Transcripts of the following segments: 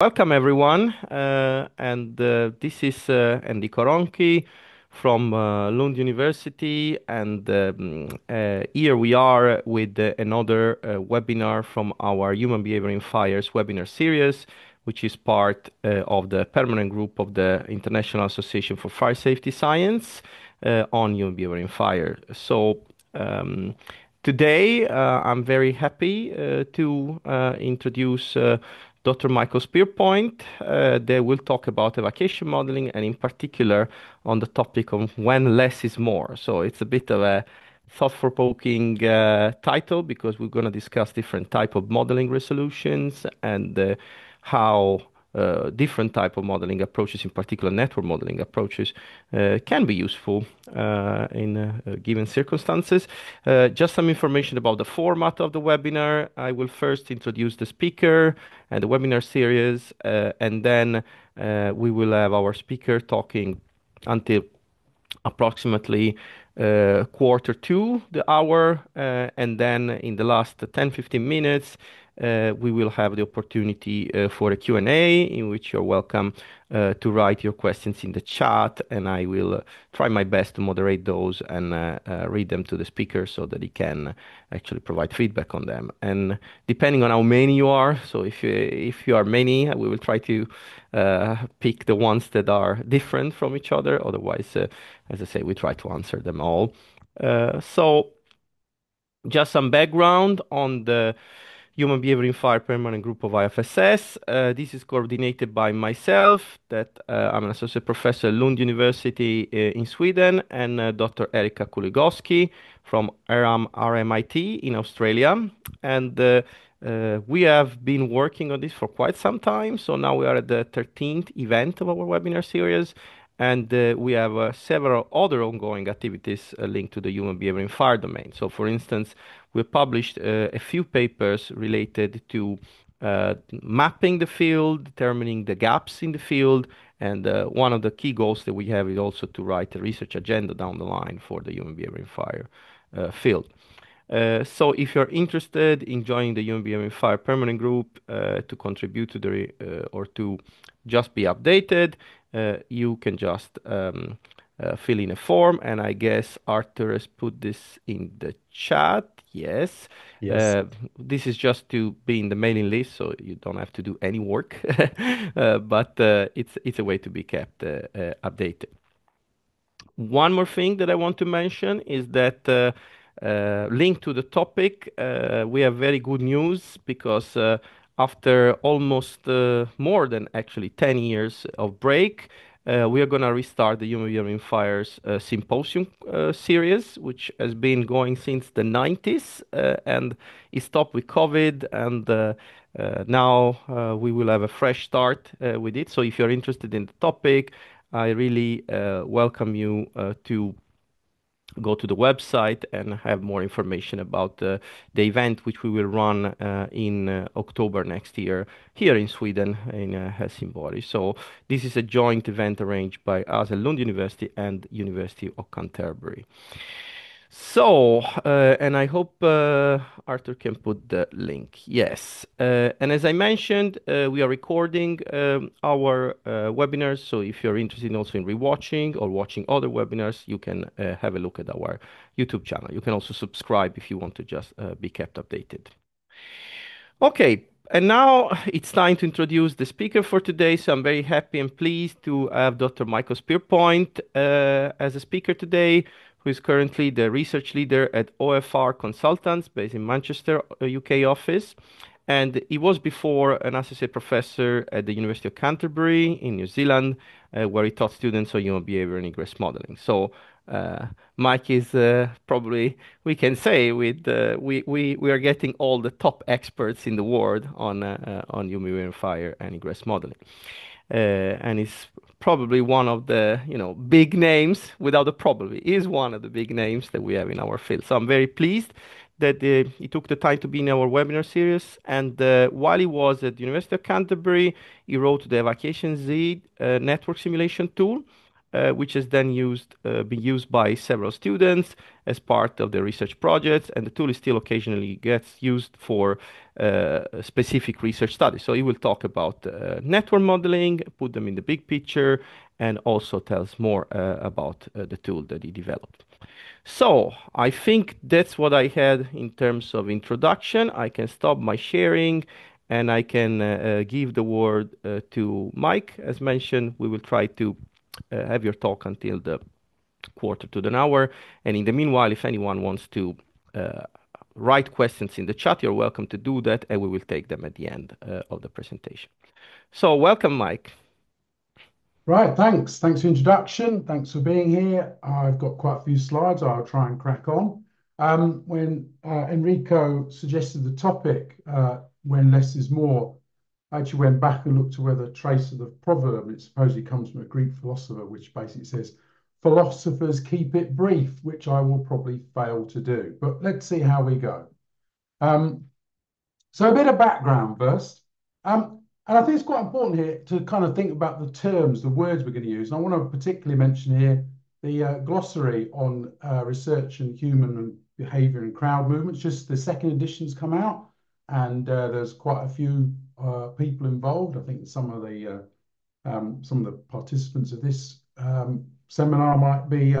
Welcome everyone, this is Enrico Ronchi from Lund University, and here we are with another webinar from our Human Behavior in Fires webinar series, which is part of the permanent group of the International Association for Fire Safety Science on Human Behavior in Fire. Today, I'm very happy to introduce Dr. Michael Spearpoint. They will talk about evacuation modeling and in particular on the topic of when less is more. So it's a bit of a thought-provoking title because we're going to discuss different type of modeling resolutions and how different type of modeling approaches, in particular network modeling approaches, can be useful in given circumstances. Just some information about the format of the webinar. I will first introduce the speaker and the webinar series, and then we will have our speaker talking until approximately quarter to the hour, and then in the last 10-15 minutes we will have the opportunity for a Q&A in which you're welcome to write your questions in the chat, and I will try my best to moderate those and read them to the speaker so that he can actually provide feedback on them. And depending on how many you are, so if you are many, we will try to pick the ones that are different from each other. Otherwise, as I say, we try to answer them all. So just some background on the Human Behavior in Fire Permanent Group of IAFSS. This is coordinated by myself, that I'm an associate professor at Lund University in Sweden, and Dr. Erika Kuligowski from RMIT in Australia. And we have been working on this for quite some time. So now we are at the 13th event of our webinar series. And we have several other ongoing activities linked to the human behavior in fire domain. So, for instance, we published a few papers related to mapping the field, determining the gaps in the field, and one of the key goals that we have is also to write a research agenda down the line for the human behavior in fire field. So if you're interested in joining the Human Behavior in Fire permanent group to contribute to the or to just be updated, you can just fill in a form, and I guess Arthur has put this in the chat. Yes. Yes. This is just to be in the mailing list, so you don't have to do any work, but it's a way to be kept updated. One more thing that I want to mention is that linked to the topic, we have very good news because after almost more than actually 10 years of break, we are going to restart the Human Behavior in Fires symposium series, which has been going since the 90s and it stopped with COVID, and now we will have a fresh start with it. So if you're interested in the topic, I really welcome you to go to the website and have more information about the event, which we will run in October next year here in Sweden, in Helsingborg. So this is a joint event arranged by us at Lund University and University of Canterbury. So, and I hope Arthur can put the link. Yes. And as I mentioned, we are recording our webinars. So if you're interested also in rewatching or watching other webinars, you can have a look at our YouTube channel. You can also subscribe if you want to just be kept updated. Okay, and now it's time to introduce the speaker for today. So I'm very happy and pleased to have Dr. Michael Spearpoint as a speaker today, who is currently the research leader at OFR Consultants based in Manchester, UK office. And he was before an associate professor at the University of Canterbury in New Zealand, where he taught students on human behavior and ingress modeling. So Mike is probably, we can say, with we are getting all the top experts in the world on human behavior, fire, and ingress modeling, and he's probably one of the big names. Without a probably, is one of the big names that we have in our field. So I'm very pleased that he took the time to be in our webinar series. And while he was at the University of Canterbury, he wrote the Evacuationz network simulation tool, which has then been used by several students as part of their research projects, and the tool is still occasionally gets used for specific research studies. So he will talk about network modeling, put them in the big picture, and also tells more about the tool that he developed. So I think that's what I had in terms of introduction. I can stop my sharing and I can give the word to Mike. As mentioned, we will try to have your talk until the quarter to an hour. And in the meanwhile, if anyone wants to write questions in the chat, you're welcome to do that, and we will take them at the end of the presentation. So welcome, Mike. Right, thanks. Thanks for the introduction. Thanks for being here. I've got quite a few slides. I'll try and crack on. When Enrico suggested the topic, when less is more, I actually went back and looked to whether a trace of the proverb, and it supposedly comes from a Greek philosopher, which basically says, philosophers keep it brief, which I will probably fail to do. But let's see how we go. So a bit of background first. And I think it's quite important here to kind of think about the terms, the words we're going to use. And I want to particularly mention here the glossary on research and human behavior and crowd movements. Just the second edition's come out, and there's quite a few people involved. I think some of the participants of this seminar might be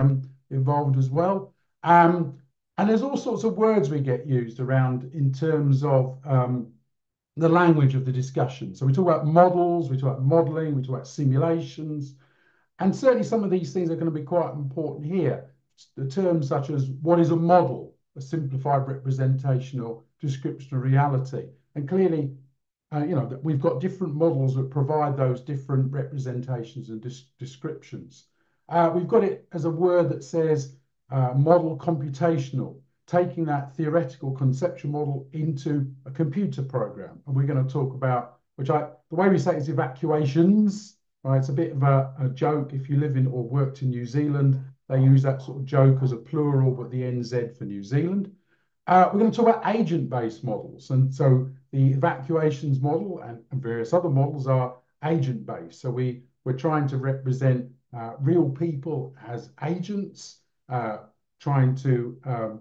involved as well. And there's all sorts of words we get used around in terms of the language of the discussion. So we talk about models, we talk about modeling, we talk about simulations, and certainly some of these things are going to be quite important here. The terms such as what is a model, a simplified representation or description of reality. And clearly, that we've got different models that provide those different representations and descriptions. We've got it as a word that says model computational, taking that theoretical conceptual model into a computer program. And we're going to talk about, the way we say it is Evacuationz, right? It's a bit of a joke. If you live in or worked in New Zealand, they use that sort of joke as a plural, but the NZ for New Zealand. We're going to talk about agent-based models. And so the Evacuationz model and various other models are agent-based. So we're trying to represent real people as agents, trying to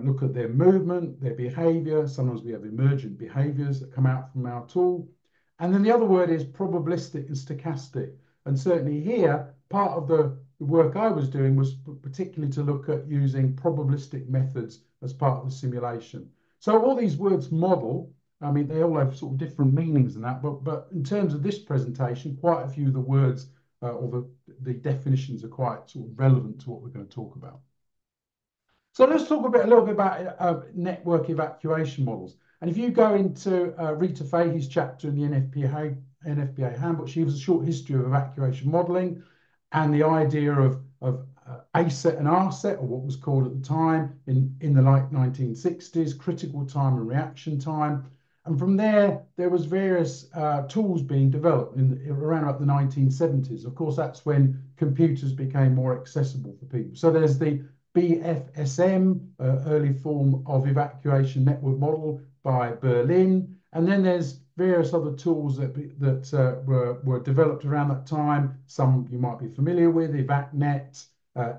look at their movement, their behavior. Sometimes we have emergent behaviors that come out from our tool. And then the other word is probabilistic and stochastic. And certainly here, part of the work I was doing was particularly to look at using probabilistic methods as part of the simulation. So all these words model, I mean, they all have sort of different meanings in that, but in terms of this presentation, quite a few of the words or the definitions are quite sort of relevant to what we're going to talk about. So let's talk a little bit about network evacuation models. And if you go into Rita Fahey's chapter in the NFPA handbook, she gives a short history of evacuation modeling and the idea of A set and R set, or what was called at the time in the late 1960s, critical time and reaction time. And from there was various tools being developed around about the 1970s. Of course, that's when computers became more accessible for people. So there's the BFSM, early form of evacuation network model by Berlin. And then there's various other tools that were developed around that time. Some you might be familiar with, EvacNet,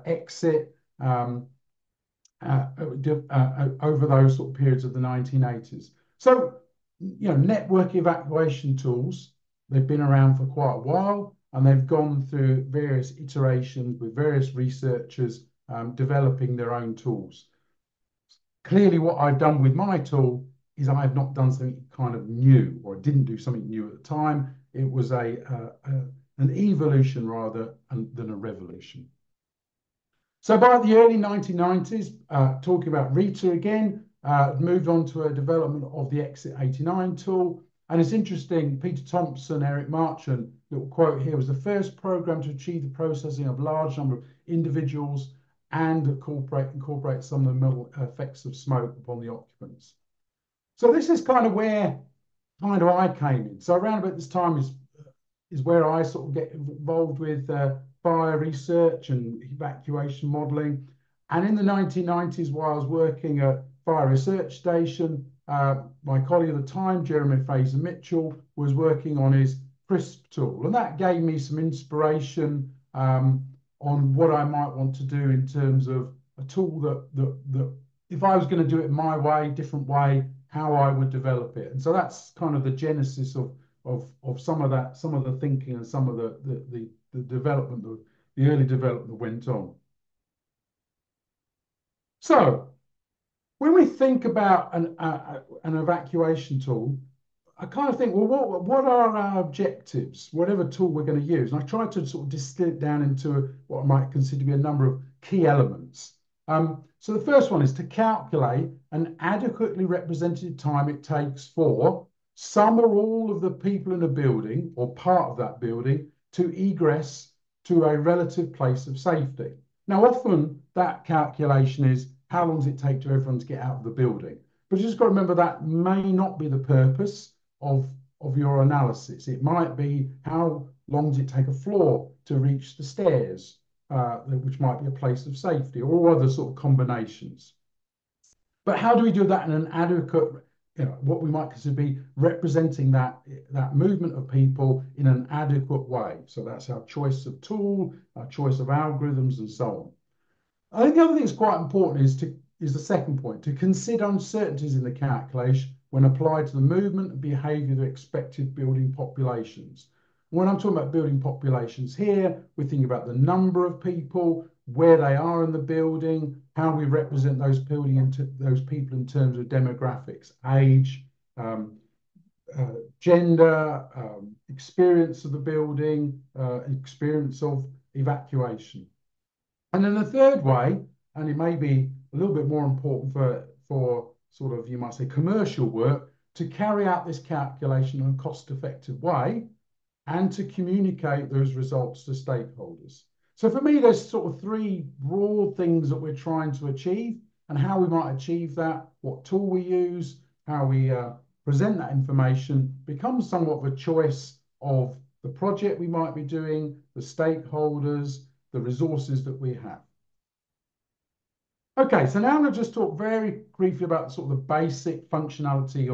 Exit, over those sort of periods of the 1980s. So, network evacuation tools, they've been around for quite a while, and they've gone through various iterations with various researchers developing their own tools. Clearly, what I've done with my tool is I have not done something kind of new, or didn't do something new at the time. It was an evolution rather than a revolution. So by the early 1990s, talking about Rita again, moved on to a development of the Exit 89 tool. And it's interesting, Peter Thompson, Eric Marchant, little quote here, was the first program to achieve the processing of large number of individuals and incorporate some of the mental effects of smoke upon the occupants. So this is kind of where I came in. So around about this time is where I sort of get involved with fire research and evacuation modeling. And in the 1990s, while I was working at Fire Research Station, my colleague at the time, Jeremy Fraser Mitchell, was working on his CRISP tool. And that gave me some inspiration on what I might want to do in terms of a tool that if I was going to do it my way, different way, how I would develop it. And so that's kind of the genesis of some of that, some of the thinking and some of the development, the early development that went on. So when we think about an evacuation tool, I kind of think, well, what are our objectives, whatever tool we're going to use? And I try to sort of distill it down into what I might consider to be a number of key elements. So the first one is to calculate an adequately represented time it takes for some or all of the people in a building or part of that building to egress to a relative place of safety. Now, often that calculation is how long does it take to everyone to get out of the building? But you just got to remember that may not be the purpose of your analysis. It might be how long does it take a floor to reach the stairs, which might be a place of safety, or other sort of combinations. But how do we do that in an adequate, what we might consider to be representing that movement of people in an adequate way? So that's our choice of tool, our choice of algorithms, and so on. I think the other thing that's quite important is the second point, to consider uncertainties in the calculation when applied to the movement and behaviour of expected building populations. When I'm talking about building populations here, we're thinking about the number of people, where they are in the building, how we represent those people in terms of demographics, age, gender, experience of the building, experience of evacuation. And then the third way, and it may be a little bit more important for sort of, you might say, commercial work, to carry out this calculation in a cost-effective way and to communicate those results to stakeholders. So for me, there's sort of three broad things that we're trying to achieve and how we might achieve that, what tool we use, how we present that information becomes somewhat of a choice of the project we might be doing, the stakeholders, the resources that we have. Okay, so now I'm going to just talk very briefly about sort of the basic functionality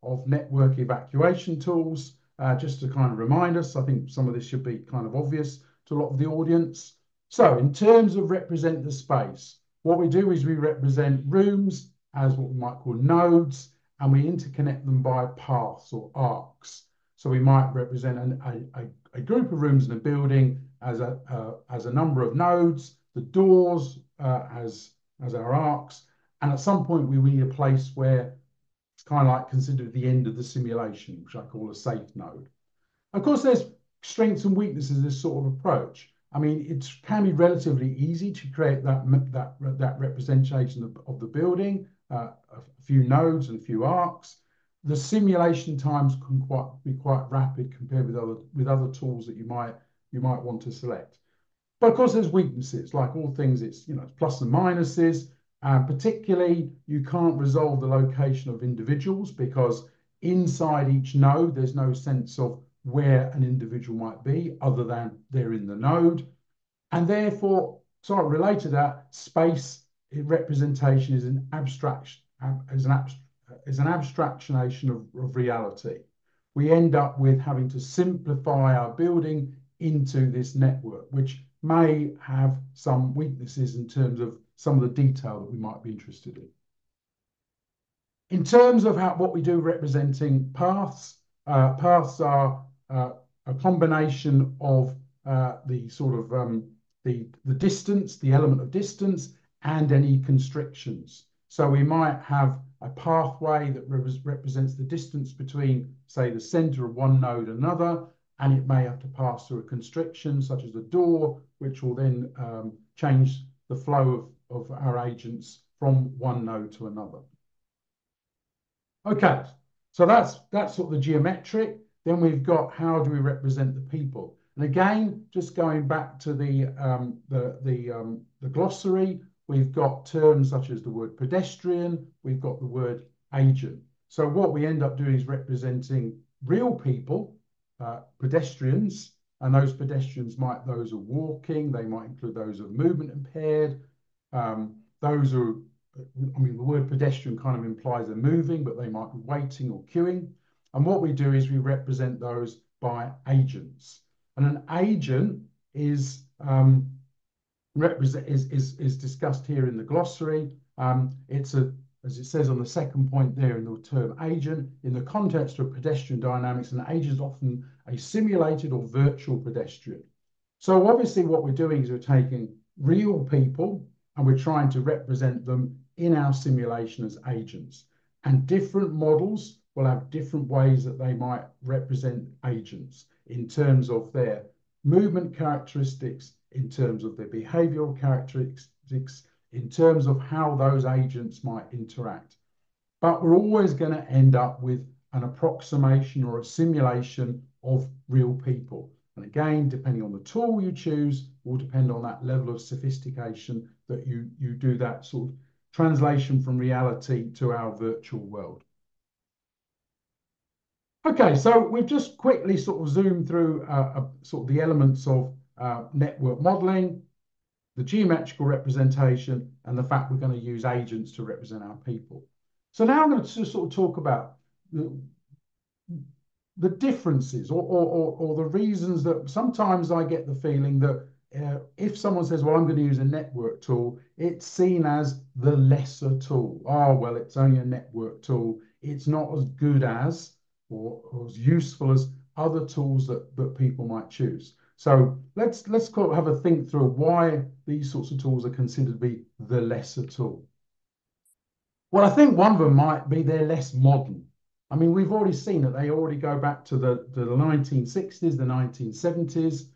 of network evacuation tools, just to kind of remind us. I think some of this should be kind of obvious to a lot of the audience. So in terms of represent the space, what we do is we represent rooms as what we might call nodes, and we interconnect them by paths or arcs. So we might represent a group of rooms in a building as a number of nodes, the doors as our arcs, and at some point we need a place where it's kind of like considered the end of the simulation, which I call a safe node. Of course, there's strengths and weaknesses of this sort of approach. I mean, it can be relatively easy to create that representation of the building, a few nodes and a few arcs. The simulation times can be quite rapid compared with other tools that you might want to select. But of course, there's weaknesses. Like all things, it's plus and minuses. Particularly, you can't resolve the location of individuals because inside each node, there's no sense of where an individual might be other than they're in the node. And therefore, sort of related to that, space representation is an abstraction, is an abstractionation of reality. We end up with having to simplify our building into this network, which may have some weaknesses in terms of some of the detail that we might be interested in. In terms of what we do representing paths, paths are a combination of the sort of the distance, the element of distance, and any constrictions. So we might have a pathway that represents the distance between, say, the center of one node and another, and it may have to pass through a constriction, such as a door, which will then change the flow of our agents from one node to another. Okay, so that's sort of the geometric. Then we've got how do we represent the people? And again, just going back to the glossary, we've got terms such as the word pedestrian, we've got the word agent. So what we end up doing is representing real people, pedestrians, and those pedestrians those are walking, they might include those who are movement impaired. Those are, I mean, the word pedestrian kind of implies they're moving, but they might be waiting or queuing. And what we do is we represent those by agents. And an agent is is discussed here in the glossary. It's a, as it says on the second point there in the term agent, in the context of pedestrian dynamics, an agent is often a simulated or virtual pedestrian. So obviously what we're doing is we're taking real people and we're trying to represent them in our simulation as agents. And different models will have different ways that they might represent agents in terms of their movement characteristics, in terms of their behavioral characteristics, in terms of how those agents might interact. But we're always going to end up with an approximation or a simulation of real people. And again, depending on the tool you choose, will depend on that level of sophistication that you do that sort of translation from reality to our virtual world. Okay, so we've just quickly sort of zoomed through sort of the elements of network modeling, the geometrical representation, and the fact we're going to use agents to represent our people. So now I'm going to sort of talk about the differences or the reasons that sometimes I get the feeling that if someone says, well, I'm going to use a network tool, it's seen as the lesser tool. Oh, well, it's only a network tool. It's not as good as or as useful as other tools that people might choose. So let's have a think through why these sorts of tools are considered to be the lesser tool. Well, I think one of them might be they're less modern. I mean, we've already seen that they already go back to the 1960s, the 1970s.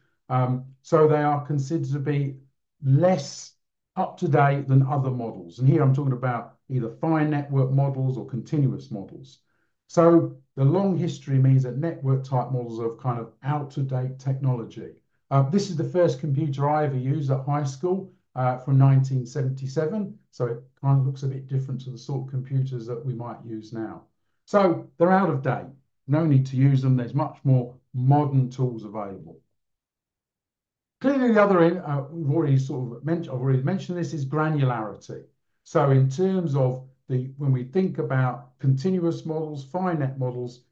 So they are considered to be less up to date than other models. And here I'm talking about either fine network models or continuous models. So the long history means that network type models are kind of out of date technology. This is the first computer I ever used at high school from 1977. So it kind of looks a bit different to the sort of computers that we might use now. So they're out of date. No need to use them. There's much more modern tools available. Clearly, the other end, we've already sort of mentioned, I've already mentioned this, is granularity. So in terms of when we think about continuous models, finite models,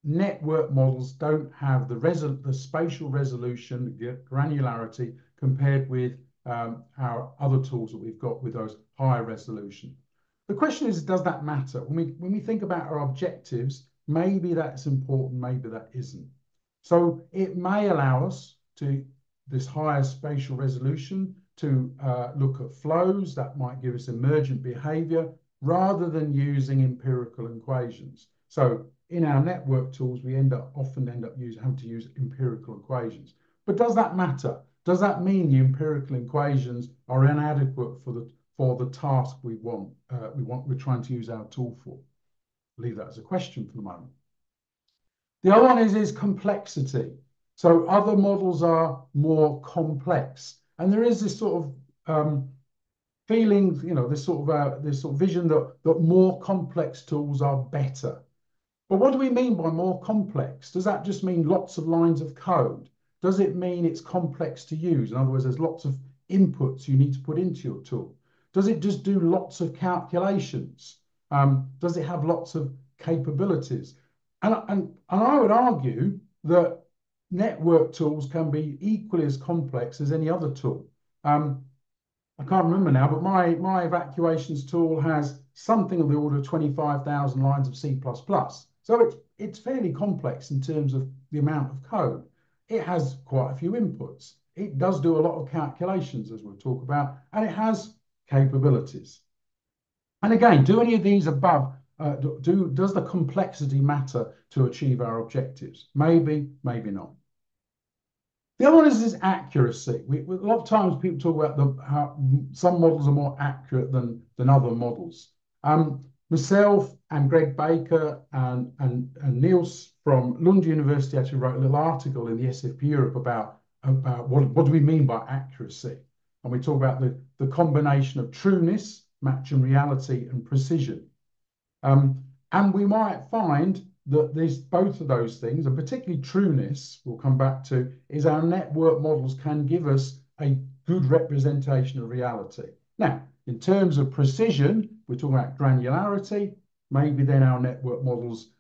network models don't have the spatial resolution, the granularity compared with our other tools that we've got with those higher resolution. The question is, does that matter? When we think about our objectives, maybe that's important, maybe that isn't. So it may allow us to, this higher spatial resolution, to look at flows that might give us emergent behavior rather than using empirical equations. So in our network tools, we often end up having to use empirical equations. But does that matter? Does that mean the empirical equations are inadequate for the task we're trying to use our tool for? Leave that as a question for the moment. The other one is complexity. So other models are more complex, and there is this sort of feeling, this sort of vision that more complex tools are better. But what do we mean by more complex? Does that just mean lots of lines of code? Does it mean it's complex to use? In other words, there's lots of inputs you need to put into your tool. Does it just do lots of calculations? Does it have lots of capabilities? And I would argue that network tools can be equally as complex as any other tool. I can't remember now, but my Evacuationz tool has something of the order of 25,000 lines of C++. So it's fairly complex in terms of the amount of code. It has quite a few inputs. It does do a lot of calculations, as we'll talk about, and it has capabilities. And again, do any of these above, does the complexity matter to achieve our objectives? Maybe, maybe not. The other one is accuracy. A lot of times people talk about how some models are more accurate than other models. Myself and Greg Baker and Niels from Lund University actually wrote a little article in the SFP Europe about what do we mean by accuracy. And we talk about the combination of trueness, match and reality, and precision. And we might find that both of those things, and particularly trueness, we'll come back to, is our network models can give us a good representation of reality. Now, in terms of precision, we're talking about granularity. Maybe then our network models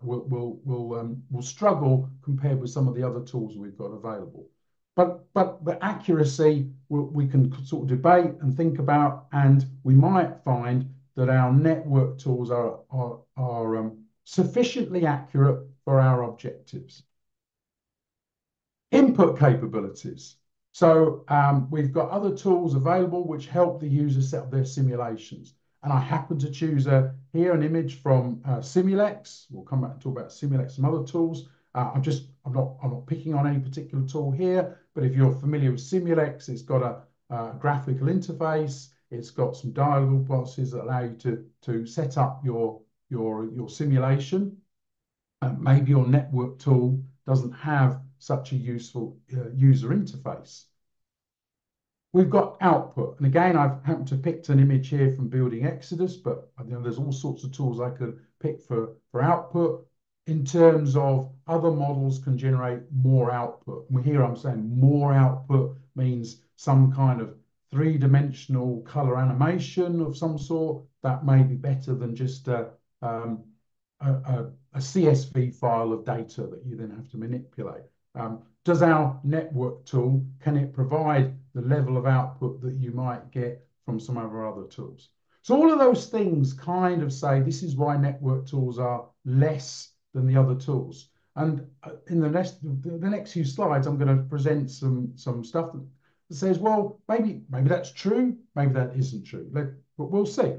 will struggle compared with some of the other tools we've got available. but the accuracy we can sort of debate and think about, and we might find that our network tools are sufficiently accurate for our objectives. Input capabilities. So we've got other tools available which help the user set up their simulations. And I happen to choose here an image from Simulex. We'll come back and talk about Simulex and other tools. I'm not picking on any particular tool here, but if you're familiar with Simulex, it's got a graphical interface. It's got some dialog boxes that allow you to set up your simulation. Maybe your network tool doesn't have such a useful user interface. We've got output. And again, I've happened to pick an image here from Building Exodus, but there's all sorts of tools I could pick for output in terms of other models can generate more output. And here I'm saying more output means some kind of three-dimensional color animation of some sort that may be better than just a CSV file of data that you then have to manipulate. Does our network tool, can it provide the level of output that you might get from some of our other tools? So all of those things kind of say this is why network tools are less than the other tools. And in the next few slides, I'm going to present some stuff that says, well, maybe that's true, maybe that isn't true. But we'll see.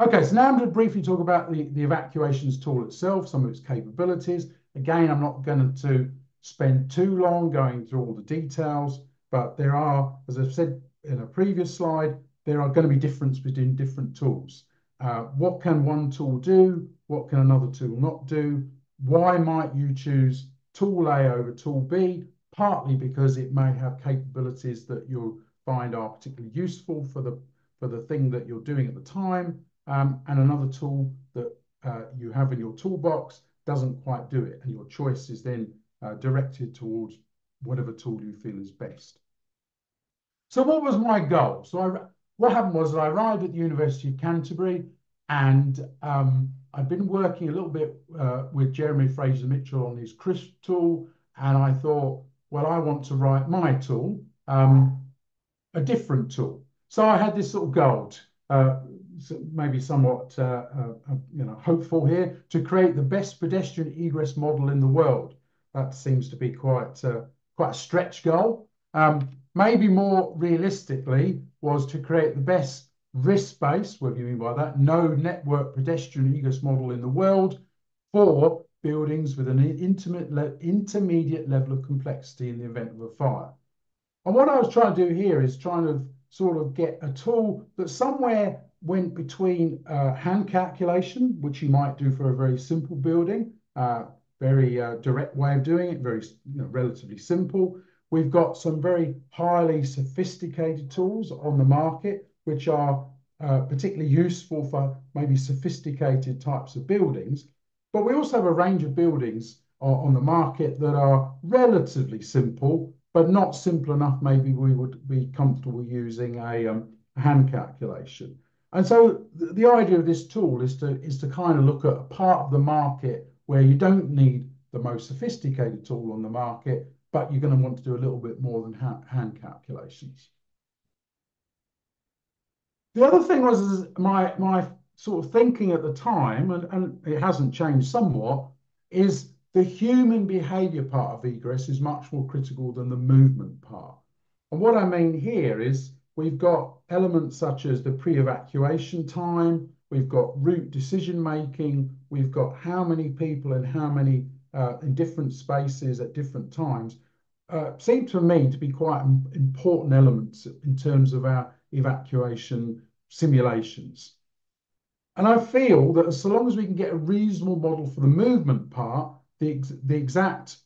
Okay, so now I'm going to briefly talk about the Evacuationz tool itself, some of its capabilities. Again, I'm not going to spend too long going through all the details, but there are, as I've said in a previous slide, there are going to be differences between different tools. What can one tool do? What can another tool not do? Why might you choose tool A over tool B? Partly because it may have capabilities that you'll find are particularly useful for the thing that you're doing at the time, and another tool that you have in your toolbox doesn't quite do it, and your choice is then directed towards whatever tool you feel is best. So what was my goal? So what happened was I arrived at the University of Canterbury, and I'd been working a little bit with Jeremy Fraser-Mitchell on his CRISP tool, and I thought, well, I want to write my tool, a different tool. So I had this sort of goal, maybe somewhat hopeful here, to create the best pedestrian egress model in the world. That seems to be quite a stretch goal. Maybe more realistically was to create the best risk-based, what do you mean by that, no network pedestrian egress model in the world for buildings with an intermediate level of complexity in the event of a fire. And what I was trying to do here is trying to sort of get a tool that somewhere went between hand calculation, which you might do for a very simple building, very direct way of doing it, very relatively simple. We've got some very highly sophisticated tools on the market, which are particularly useful for maybe sophisticated types of buildings. But we also have a range of buildings on the market that are relatively simple, but not simple enough maybe we would be comfortable using a hand calculation. And so the idea of this tool is to kind of look at a part of the market where you don't need the most sophisticated tool on the market, but you're going to want to do a little bit more than hand calculations. The other thing was my sort of thinking at the time, and it hasn't changed somewhat, is the human behaviour part of egress is much more critical than the movement part. And what I mean here is we've got elements such as the pre-evacuation time, we've got route decision making, we've got how many people and how many in different spaces at different times, seem to me to be quite important elements in terms of our evacuation simulations. And I feel that so long as we can get a reasonable model for the movement part, the exact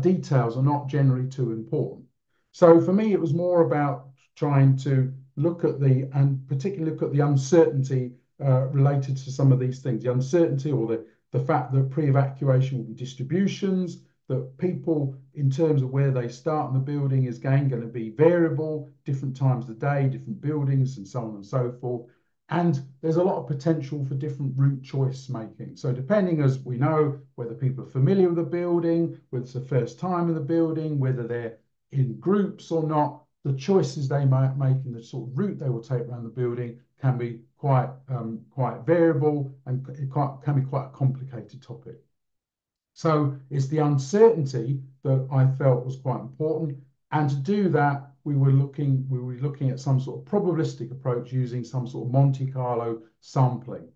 details are not generally too important. So for me, it was more about trying to look at and particularly look at the uncertainty related to some of these things. The uncertainty or the fact that pre-evacuation will be distributions, that people in terms of where they start in the building is going to be variable, different times of the day, different buildings and so on and so forth. And there's a lot of potential for different route choice making. So depending, as we know, whether people are familiar with the building, whether it's the first time in the building, whether they're in groups or not, the choices they might make in the sort of route they will take around the building can be quite variable, and can be quite a complicated topic. So it's the uncertainty that I felt was quite important. And to do that, we were looking at some sort of probabilistic approach using some sort of Monte Carlo sampling.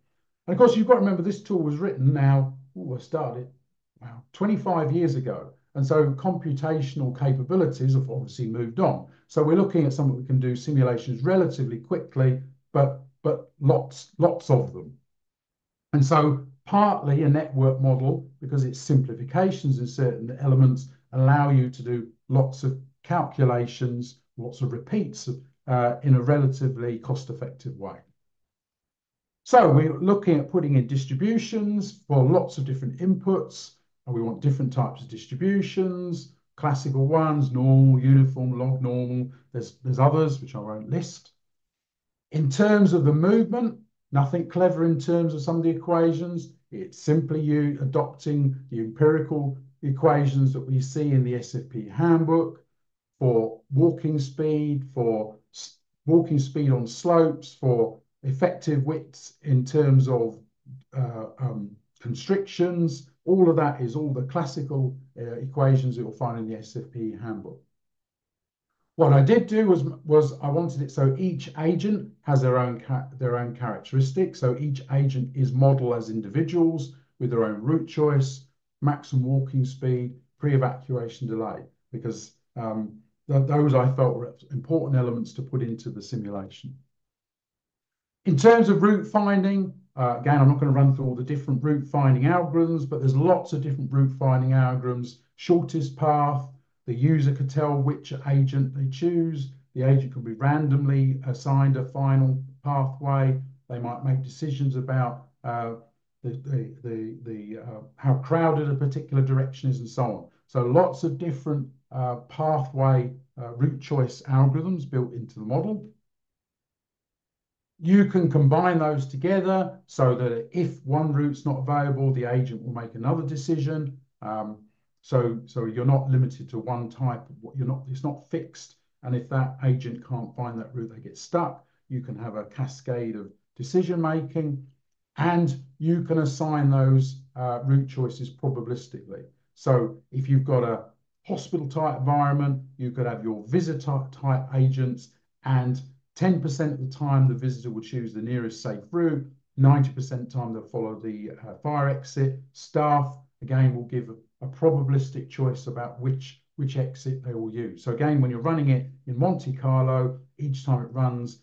And of course, you've got to remember this tool was written now, I started, wow, 25 years ago. And so computational capabilities have obviously moved on. So we're looking at something we can do simulations relatively quickly, but lots of them. And so partly a network model, because its simplifications in certain elements allow you to do lots of calculations, lots of repeats in a relatively cost-effective way. So we're looking at putting in distributions for lots of different inputs, and we want different types of distributions, classical ones, normal, uniform, log normal. There's others which I won't list. In terms of the movement, nothing clever in terms of some of the equations. It's simply you adopting the empirical equations that we see in the SFP handbook for walking speed on slopes, for effective widths in terms of constrictions. All of that is all the classical equations that you'll find in the SFP handbook. What I did do was I wanted it so each agent has their own characteristics. So each agent is modeled as individuals with their own route choice, maximum walking speed, pre-evacuation delay, because those I felt were important elements to put into the simulation. In terms of route finding, again, I'm not going to run through all the different route finding algorithms, but there's lots of different route finding algorithms. Shortest path, the user could tell which agent they choose. The agent can be randomly assigned a final pathway. They might make decisions about how crowded a particular direction is and so on. So lots of different pathway route choice algorithms built into the model. You can combine those together so that if one route's not available, the agent will make another decision. So you're not limited to one type. It's not fixed. And if that agent can't find that route, they get stuck. You can have a cascade of decision making, and you can assign those route choices probabilistically. So if you've got a hospital type environment, you could have your visitor type agents, and 10% of the time the visitor will choose the nearest safe route. 90% of the time they'll follow the fire exit. Staff, again, will give a probabilistic choice about which exit they will use. So again, when you're running it in Monte Carlo, each time it runs,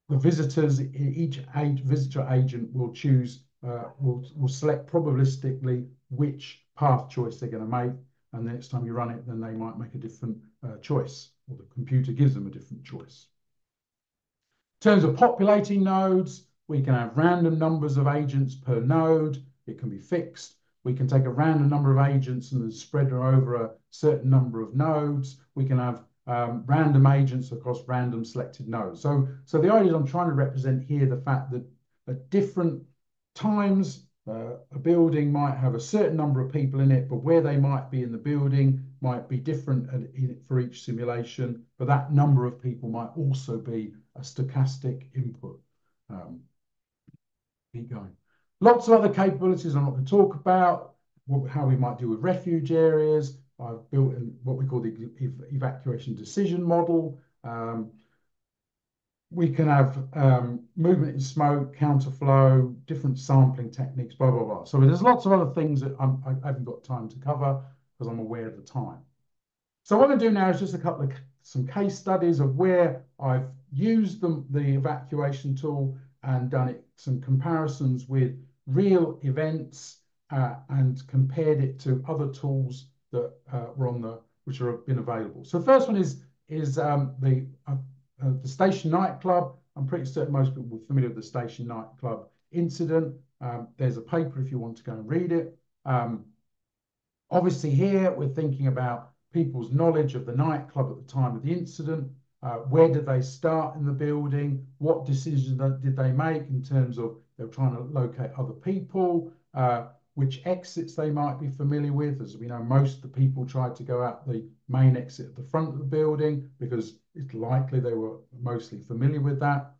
the visitors, each visitor agent will choose, will select probabilistically which path choice they're going to make. And the next time you run it, then they might make a different choice, or the computer gives them a different choice. In terms of populating nodes, we can have random numbers of agents per node. It can be fixed. We can take a random number of agents and then spread them over a certain number of nodes. We can have random agents across random selected nodes. So the idea is I'm trying to represent here the fact that at different times, a building might have a certain number of people in it, but where they might be in the building might be different for each simulation. But that number of people might also be a stochastic input. Keep going. Lots of other capabilities I'm not going to talk about, how we might deal with refuge areas. I've built in what we call the evacuation decision model. We can have movement in smoke, counterflow, different sampling techniques, blah, blah, blah. So there's lots of other things that I haven't got time to cover because I'm aware of the time. So what I'm going to do now is just some case studies of where I've used the evacuation tool and done some comparisons with real events and compared it to other tools that were which have been available. So the first one is the station nightclub. I'm pretty certain most people are familiar with the station nightclub incident. There's a paper if you want to go and read it. Obviously here we're thinking about people's knowledge of the nightclub at the time of the incident. Where did they start in the building? What decisions did they make in terms of they were trying to locate other people? which exits they might be familiar with. As we know, most of the people tried to go out the main exit at the front of the building because it's likely they were mostly familiar with that.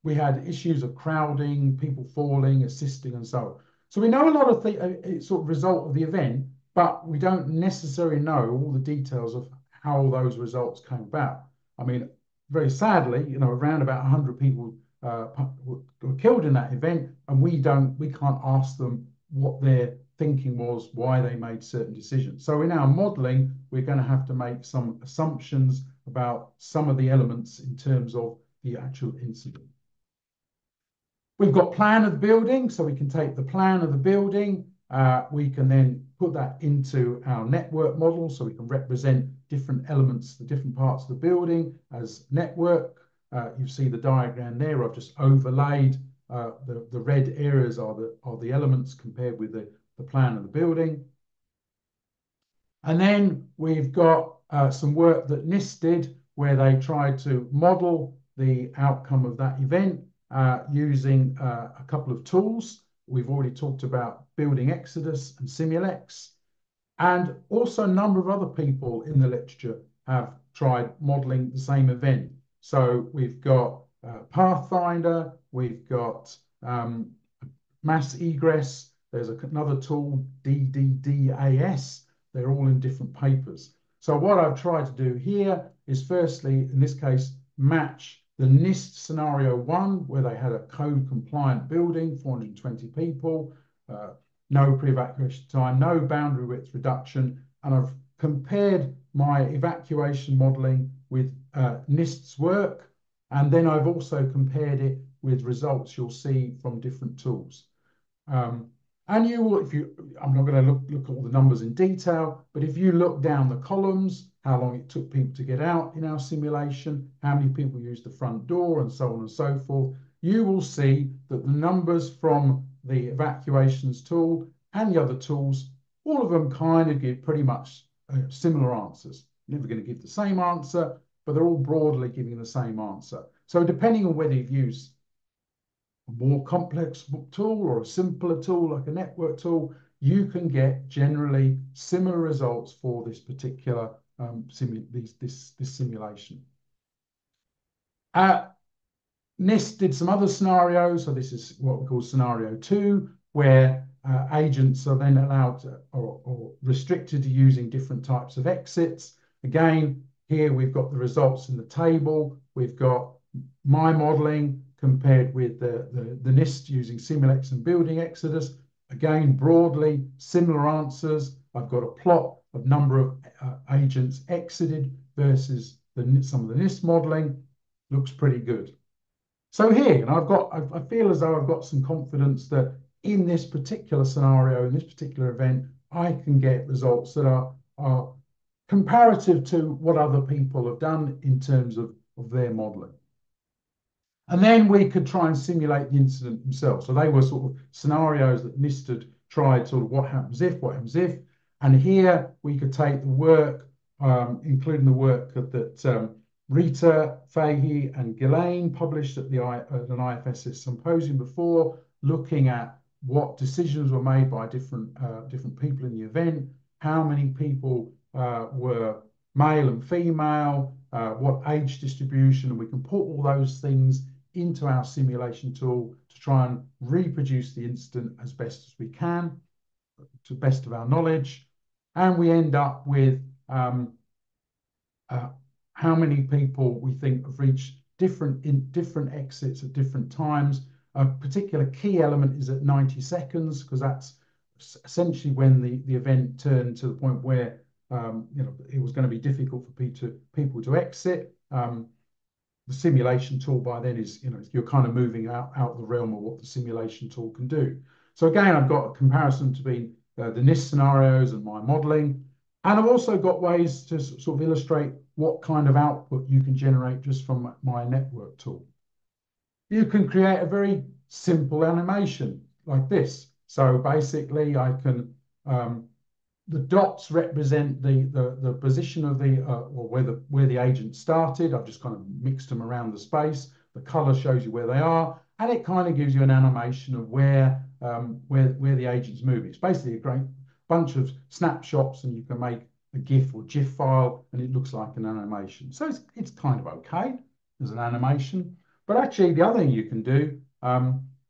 We had issues of crowding, people falling, assisting, and so on. So we know a lot of the sort of result of the event, but we don't necessarily know all the details of how those results came about. I mean, very sadly, around about 100 people were killed in that event, and we can't ask them what their thinking was, why they made certain decisions. So in our modelling, we're going to have to make some assumptions about some of the elements in terms of the actual incident. We've got plan of the building, so we can take the plan of the building. We can then put that into our network model, so we can represent different elements, the different parts of the building as network. You see the diagram there. I've just overlaid the red areas are the elements compared with the plan of the building. And then we've got some work that NIST did where they tried to model the outcome of that event using a couple of tools. We've already talked about building Exodus and Simulex. And also a number of other people in the literature have tried modeling the same event. So we've got Pathfinder, we've got mass egress, there's another tool, DDDAS. They're all in different papers. So what I've tried to do here is firstly, in this case, match the NIST scenario 1, where they had a code compliant building, 420 people, no pre-evacuation time, no boundary width reduction, and I've compared my evacuation modeling with NIST's work, and then I've also compared it with results you'll see from different tools. And you will, I'm not going to look at all the numbers in detail, but if you look down the columns, how long it took people to get out in our simulation, how many people used the front door, and so on and so forth, you will see that the numbers from the Evacuationz tool and the other tools, all of them kind of give pretty much similar answers. Never going to give the same answer, but they're all broadly giving the same answer. So depending on whether you've used a more complex tool or a simpler tool like a network tool, you can get generally similar results for this particular this simulation. NIST did some other scenarios. So this is what we call scenario 2, where agents are then allowed to, or restricted to using different types of exits. Again, here we've got the results in the table. We've got my modeling compared with the NIST using Simulex and building Exodus. Again, broadly similar answers. I've got a plot of number of agents exited versus some of the NIST modeling. Looks pretty good. So here, and I feel as though I've got some confidence that in this particular scenario, in this particular event, I can get results that are comparative to what other people have done in terms of their modeling. And then we could try and simulate the incident themselves. So they were sort of scenarios that NIST had tried, sort of what happens if. And here we could take the work, including the work that Rita, Fahey, and Ghislaine published at an IAFSS symposium before, looking at what decisions were made by different people in the event, how many people were male and female, what age distribution, and we can put all those things into our simulation tool to try and reproduce the incident as best as we can, to the best of our knowledge. And we end up with how many people we think have reached different exits at different times. A particular key element is at 90 seconds, because that's essentially when the event turned to the point where it was going to be difficult for people to exit. The simulation tool by then is, you're kind of moving out the realm of what the simulation tool can do. So again, I've got a comparison between the NIST scenarios and my modeling. And I've also got ways to sort of illustrate what kind of output you can generate just from my network tool. You can create a very simple animation like this. So basically I can, the dots represent the position of or where the agent started. I've just kind of mixed them around the space. The color shows you where they are, and it kind of gives you an animation of where where the agent's moving. It's basically a great bunch of snapshots, and you can make a GIF or GIF file, and it looks like an animation. So it's kind of okay as an animation. But actually, the other thing you can do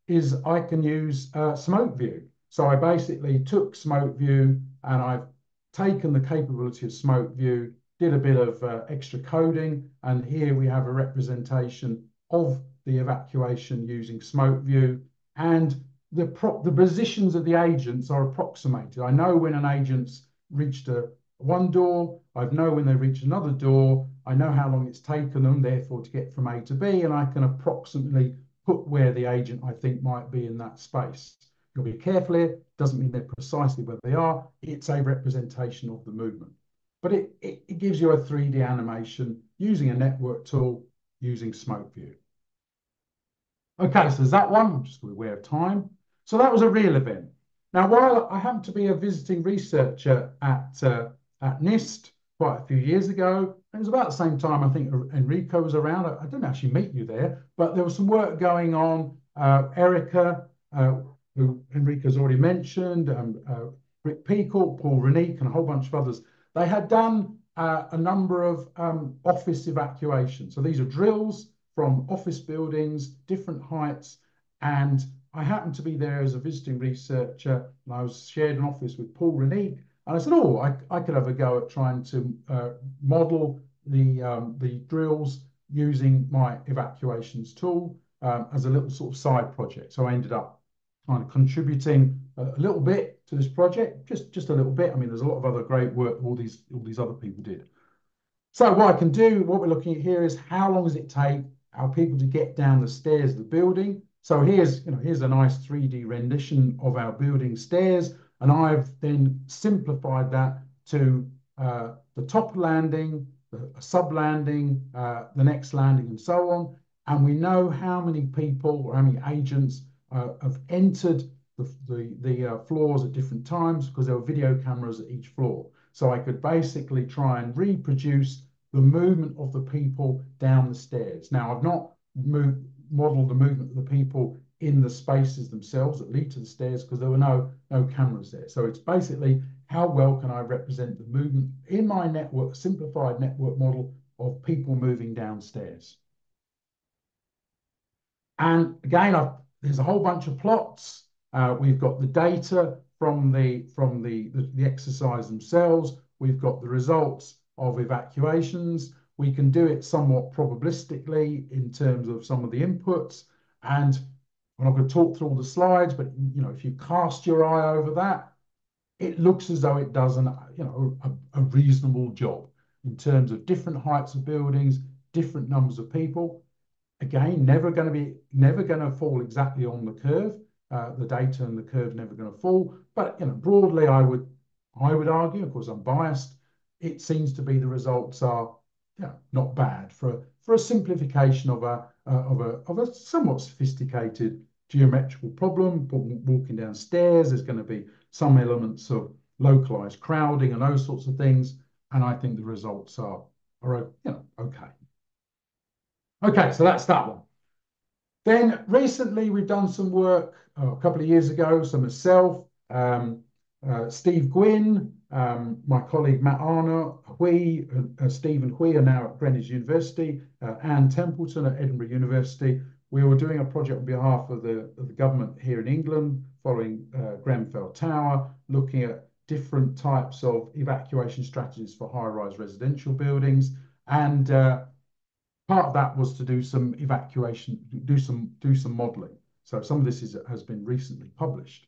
is I can use Smoke View. So I basically took Smoke View and I've taken the capability of Smoke View, did a bit of extra coding, and here we have a representation of the evacuation using Smoke View, and the positions of the agents are approximated. I know when an agent's reached one door, I know when they reach another door, I know how long it's taken them, therefore, to get from A to B, and I can approximately put where the agent I think might be in that space. You'll be careful here, doesn't mean they're precisely where they are, it's a representation of the movement. But it gives you a 3D animation using a network tool using Smoke View. Okay, so there's that one. I'm just aware of time. So that was a real event. Now, while I happen to be a visiting researcher at NIST quite a few years ago, it was about the same time I think Enrico was around. I didn't actually meet you there, but there was some work going on. Erica, who Enrico's already mentioned, Rick Peacock, Paul Renique, and a whole bunch of others. They had done a number of office evacuations. So these are drills from office buildings, different heights, and I happened to be there as a visiting researcher, and I was shared an office with Paul Renique, and I said, oh, I could have a go at trying to model the drills using my Evacuationz tool as a little sort of side project. So I ended up kind of contributing a little bit to this project, just a little bit. I mean, there's a lot of other great work all these other people did. So what I can do, what we're looking at here is how long does it take our people to get down the stairs of the building. So here's a nice 3D rendition of our building stairs, and I've then simplified that to the top landing, a sub landing, the next landing, and so on. And we know how many people or how many agents have entered the floors at different times because there were video cameras at each floor. So I could basically try and reproduce the movement of the people down the stairs. Now, I've not modeled the movement of the people in the spaces themselves that lead to the stairs because there were no cameras there. So it's basically how well can I represent the movement in my network, simplified network model of people moving downstairs. And again, there's a whole bunch of plots. We've got the data from the exercise themselves. We've got the results of evacuations. We can do it somewhat probabilistically in terms of some of the inputs. And I'm not going to talk through all the slides, but if you cast your eye over that, it looks as though it does a reasonable job in terms of different heights of buildings, different numbers of people. Again, never going to fall exactly on the curve. The data and the curve never going to fall. But broadly, I would argue, of course, I'm biased. It seems to be the results are not bad for a simplification of a somewhat sophisticated geometrical problem. Walking downstairs, there's going to be some elements of localized crowding and those sorts of things. And I think the results are okay. Okay, so that's that one. Then recently we've done some work a couple of years ago. So myself, Steve Gwynn, my colleague Matt Arner, Steve and Hui are now at Greenwich University, Anne Templeton at Edinburgh University. We were doing a project on behalf of the government here in England, following Grenfell Tower, looking at different types of evacuation strategies for high-rise residential buildings, and part of that was to do some evacuation, do some modelling. So some of this has been recently published.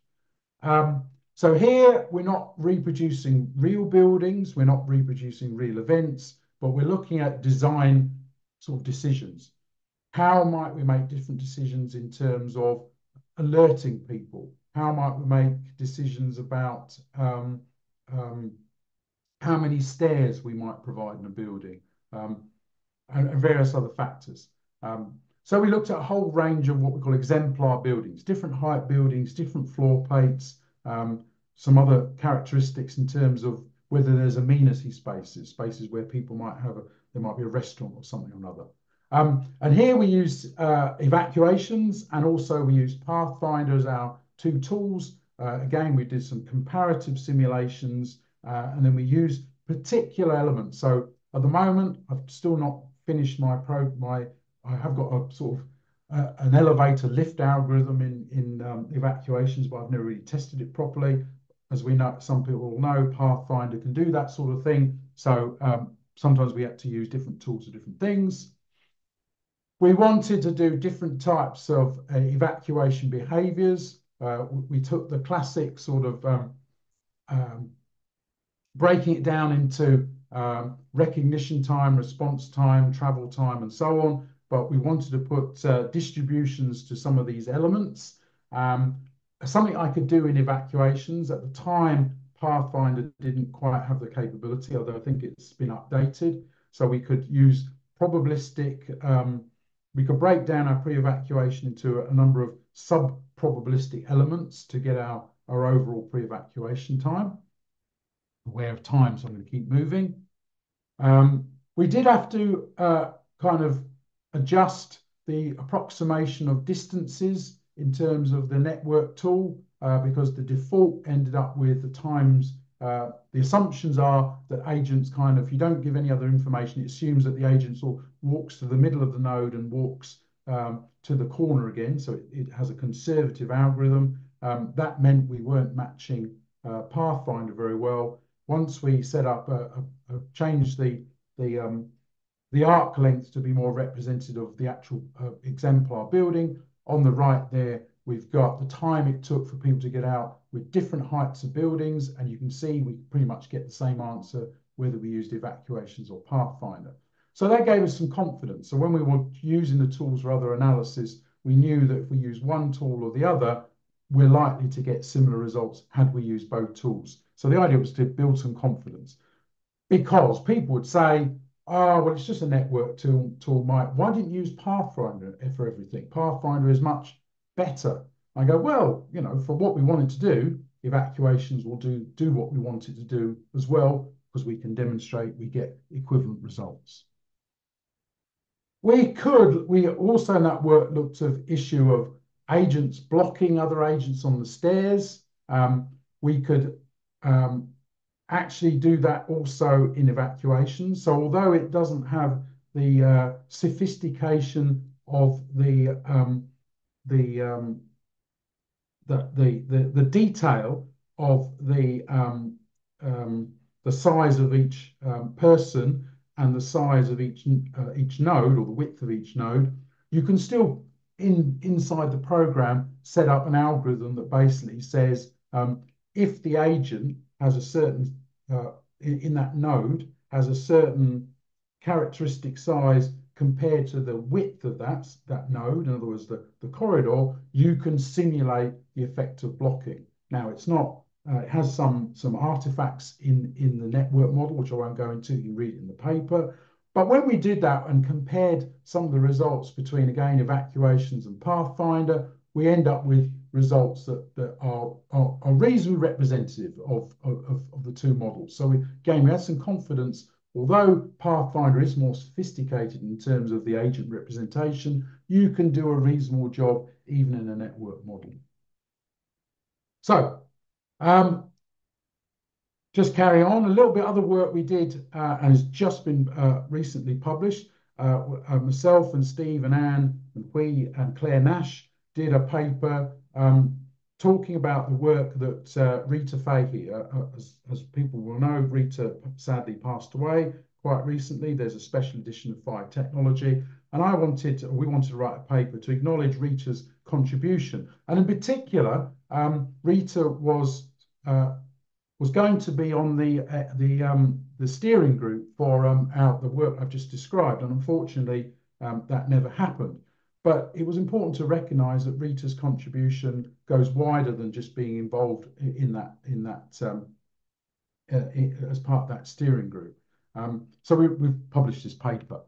So here we're not reproducing real buildings, we're not reproducing real events, but we're looking at design sort of decisions. How might we make different decisions in terms of alerting people? How might we make decisions about how many stairs we might provide in a building, and various other factors. So we looked at a whole range of what we call exemplar buildings, different height buildings, different floor plates, some other characteristics in terms of whether there's amenity spaces where people might have there might be a restaurant or something or another. And here we use Evacuationz, and also we use Pathfinder as our two tools. Again, we did some comparative simulations, and then we used particular elements. So at the moment, I've still not finished I have got a sort of an elevator lift algorithm in Evacuationz, but I've never really tested it properly. As we know, some people will know, Pathfinder can do that sort of thing. So sometimes we had to use different tools for different things. We wanted to do different types of evacuation behaviors. We took the classic sort of breaking it down into recognition time, response time, travel time, and so on. But we wanted to put distributions to some of these elements. Something I could do in Evacuationz. At the time, Pathfinder didn't quite have the capability, although I think it's been updated. So we could use probabilistic, we could break down our pre-evacuation into a number of sub-probabilistic elements to get our overall pre-evacuation time. Aware of time, so I'm going to keep moving. We did have to kind of adjust the approximation of distances in terms of the network tool because the default ended up with the times. The assumptions are that agents kind of, if you don't give any other information, it assumes that the agent walks to the middle of the node and walks to the corner again. So it has a conservative algorithm. That meant we weren't matching Pathfinder very well. Once we set up, changed the arc length to be more representative of the actual exemplar building. On the right there, we've got the time it took for people to get out with different heights of buildings, and you can see we pretty much get the same answer whether we used Evacuationz or Pathfinder. So that gave us some confidence. So when we were using the tools for other analysis, we knew that if we use one tool or the other, we're likely to get similar results had we used both tools. So the idea was to build some confidence, because people would say, oh, well, it's just a network tool, Mike. Why didn't you use Pathfinder for everything? Pathfinder is much better. I go, well, you know, for what we wanted to do, Evacuationz will do what we want it to do as well, because we can demonstrate we get equivalent results. We also in that work looked at issue of agents blocking other agents on the stairs. We could actually do that also in Evacuationz. So although it doesn't have the sophistication of the detail of the size of each person and the size of each node, or the width of each node, you can still inside the program set up an algorithm that basically says if the agent has a certain in that node has a certain characteristic size compared to the width of that node, in other words, the corridor, you can simulate the effect of blocking. Now, it's not, it has some artifacts in the network model, which I won't go into, you can read it in the paper. But when we did that and compared some of the results between, again, Evacuationz and Pathfinder, we end up with results that are reasonably representative of the two models. So again, we had some confidence. Although Pathfinder is more sophisticated in terms of the agent representation, you can do a reasonable job even in a network model. So just carry on. A little bit other work we did and has just been recently published. Myself and Steve and Anne and we and Claire Nash did a paper talking about the work that Rita Fahey, as people will know, Rita sadly passed away quite recently. There's a special edition of Fire Technology, and we wanted to write a paper to acknowledge Rita's contribution. And in particular, Rita was going to be on the steering group for the work I've just described, and unfortunately, that never happened. But it was important to recognise that Rita's contribution goes wider than just being involved in that as part of that steering group. So we've published this paper,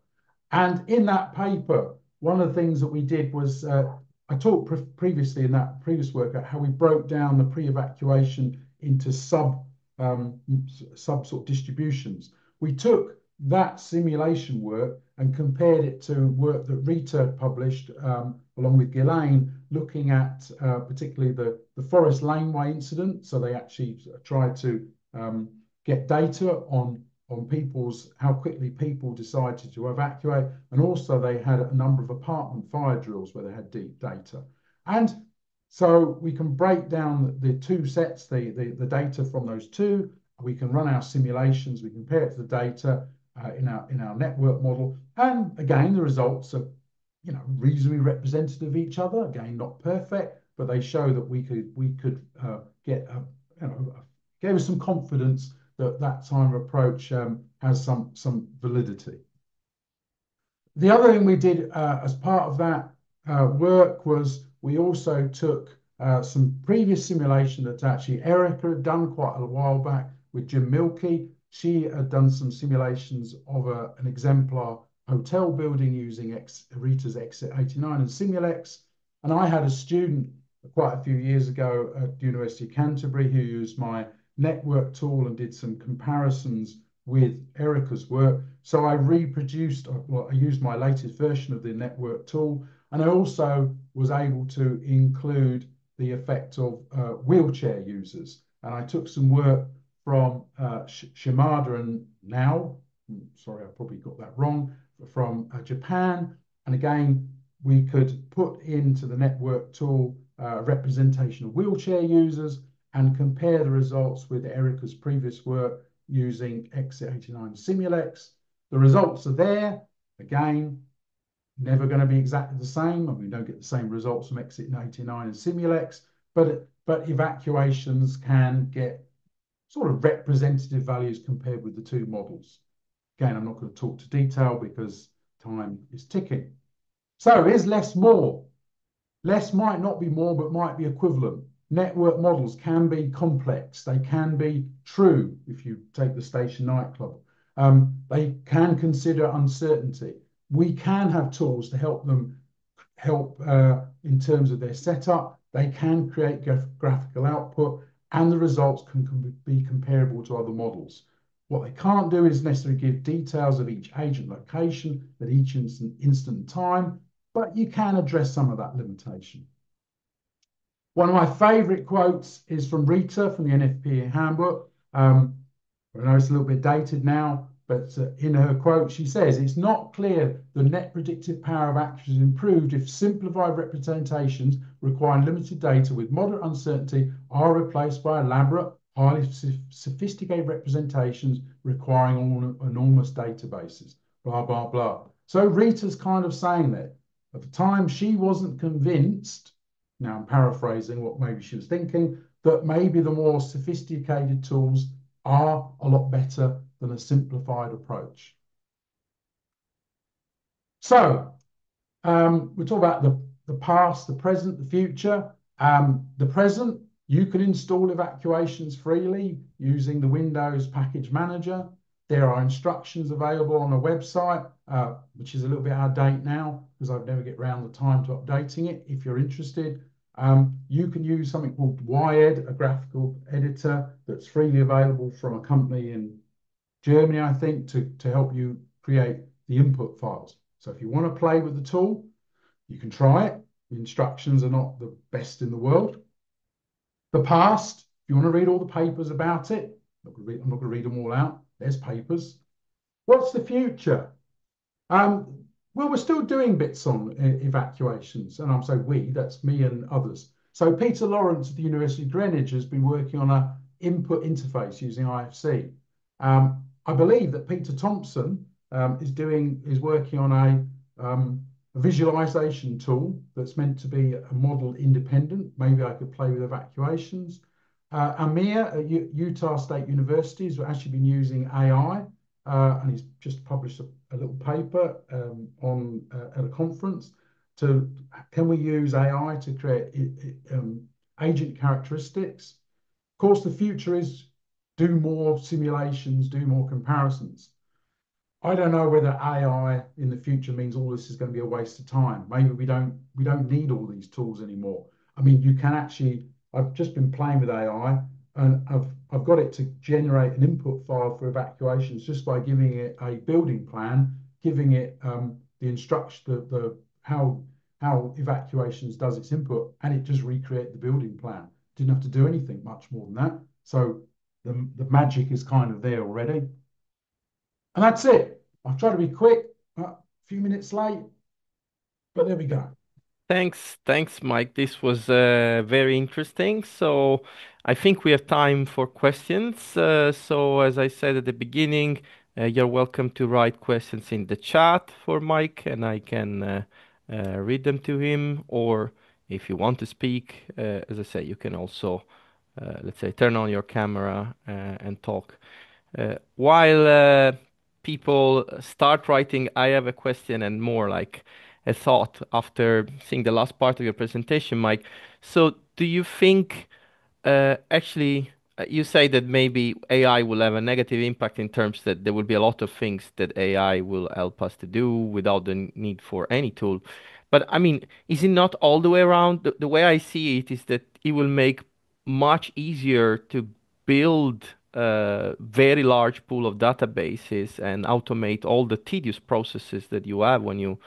and in that paper, one of the things that we did was I talked previously in that previous work about how we broke down the pre-evacuation into sub sort of distributions. We took that simulation work and compared it to work that Rita published along with Ghislaine, looking at particularly the Forest Laneway incident. So they actually tried to get data on people's how quickly people decided to evacuate, and also they had a number of apartment fire drills where they had deep data. And so we can break down the two sets, the data from those two. We can run our simulations, we compare it to the data in our network model, and again the results are reasonably representative of each other. Again, not perfect, but they show that we could get gave us some confidence that that time of approach has some validity. The other thing we did as part of that work was we also took some previous simulation that actually Erica had done quite a while back with Jim Milkey. She had done some simulations of an exemplar hotel building using Rita's Exit 89 and Simulex. And I had a student quite a few years ago at the University of Canterbury who used my network tool and did some comparisons with Erica's work. So I reproduced, well, I used my latest version of the network tool, and I also was able to include the effect of wheelchair users. And I took some work from Shimada and Now, sorry, I probably got that wrong, from Japan. And again, we could put into the network tool a representation of wheelchair users and compare the results with Erica's previous work using Exit 89 Simulex. The results are there. Again, never going to be exactly the same. I mean, we don't get the same results from Exit 89 and Simulex, but Evacuationz can get sort of representative values compared with the two models. Again, I'm not going to talk to detail because time is ticking. So is less more? Less might not be more, but might be equivalent. Network models can be complex. They can be true if you take the Station nightclub. They can consider uncertainty. We can have tools to help them in terms of their setup. They can create graphical output, and the results can be comparable to other models. What they can't do is necessarily give details of each agent location at each instant time, but you can address some of that limitation. One of my favorite quotes is from Rita from the NFPA handbook. I know it's a little bit dated now, but in her quote, she says, "It's not clear the net predictive power of actions is improved if simplified representations requiring limited data with moderate uncertainty are replaced by elaborate, highly sophisticated representations requiring enormous databases," blah, blah, blah. So Rita's kind of saying that at the time she wasn't convinced, now I'm paraphrasing what maybe she was thinking, that maybe the more sophisticated tools are a lot better than a simplified approach. So we talk about the past, the present, the future. The present, you can install Evacuationz freely using the Windows Package Manager. There are instructions available on a website, which is a little bit out of date now because I've never get around the time to updating it. If you're interested, you can use something called Wired, a graphical editor that's freely available from a company in Germany, I think, to help you create the input files. So if you want to play with the tool, you can try it. The instructions are not the best in the world. The past, if you want to read all the papers about it, I'm not going to read them all out. There's papers. What's the future? Well, we're still doing bits on Evacuationz, and I'm saying we, that's me and others. So Peter Lawrence at the University of Greenwich has been working on an input interface using IFC. I believe that Peter Thompson is working on a visualization tool that's meant to be a model independent. Maybe I could play with Evacuationz. Amir at Utah State University has actually been using AI, and he's just published a little paper at a conference to can we use AI to create agent characteristics. Of course, the future is do more simulations, do more comparisons. I don't know whether AI in the future means all this is going to be a waste of time. Maybe we don't need all these tools anymore. I mean, you can actually, I've just been playing with AI and I've I've got it to generate an input file for evacuations just by giving it a building plan, giving it the instruction, the how Evacuationz does its input, and it just recreate the building plan. Didn't have to do anything much more than that. So the magic is kind of there already. And that's it. I've tried to be quick, a few minutes late, but there we go. Thanks, Mike. This was very interesting. So I think we have time for questions. So as I said at the beginning, you're welcome to write questions in the chat for Mike, and I can read them to him. Or if you want to speak, as I say, you can also, let's say, turn on your camera and talk. While people start writing, I have a question and more like a thought after seeing the last part of your presentation, Mike. So, do you think you say that maybe AI will have a negative impact in terms that there will be a lot of things that AI will help us to do without the need for any tool. But I mean, is it not all the way around? The way I see it is that it will make much easier to build a very large pool of databases and automate all the tedious processes that you have when you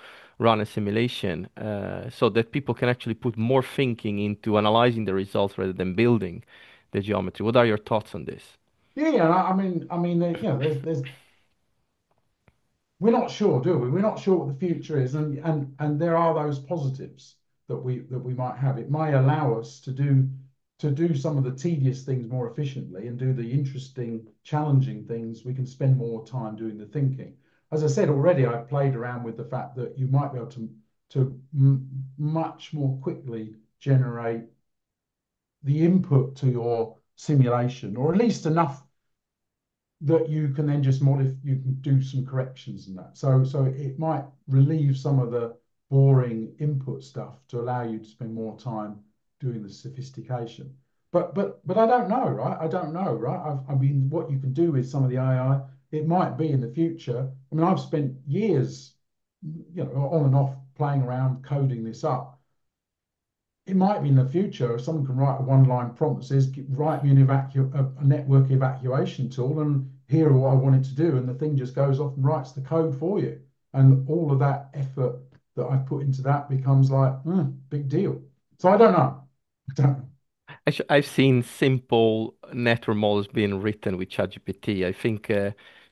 run a simulation, so that people can actually put more thinking into analyzing the results rather than building the geometry. What are your thoughts on this? Yeah, yeah. There's we're not sure, do we? We're not sure what the future is, and there are those positives that we might have. It may allow us to do some of the tedious things more efficiently and do the interesting, challenging things. We can spend more time doing the thinking. As I said already, I've played around with the fact that you might be able to much more quickly generate the input to your simulation, or at least enough that you can then just modify, you can do some corrections and that. So it might relieve some of the boring input stuff to allow you to spend more time doing the sophistication. But I don't know, right? I don't know, right? I mean, what you can do with some of the AI, it might be in the future. I mean, I've spent years, on and off playing around coding this up. It might be in the future if someone can write a one-line prompt that says, write me a network evacuation tool, and here are what I want it to do, and the thing just goes off and writes the code for you. And all of that effort that I've put into that becomes like, big deal. So I don't know. I don't know. Actually, I've seen simple network models being written with ChatGPT. I think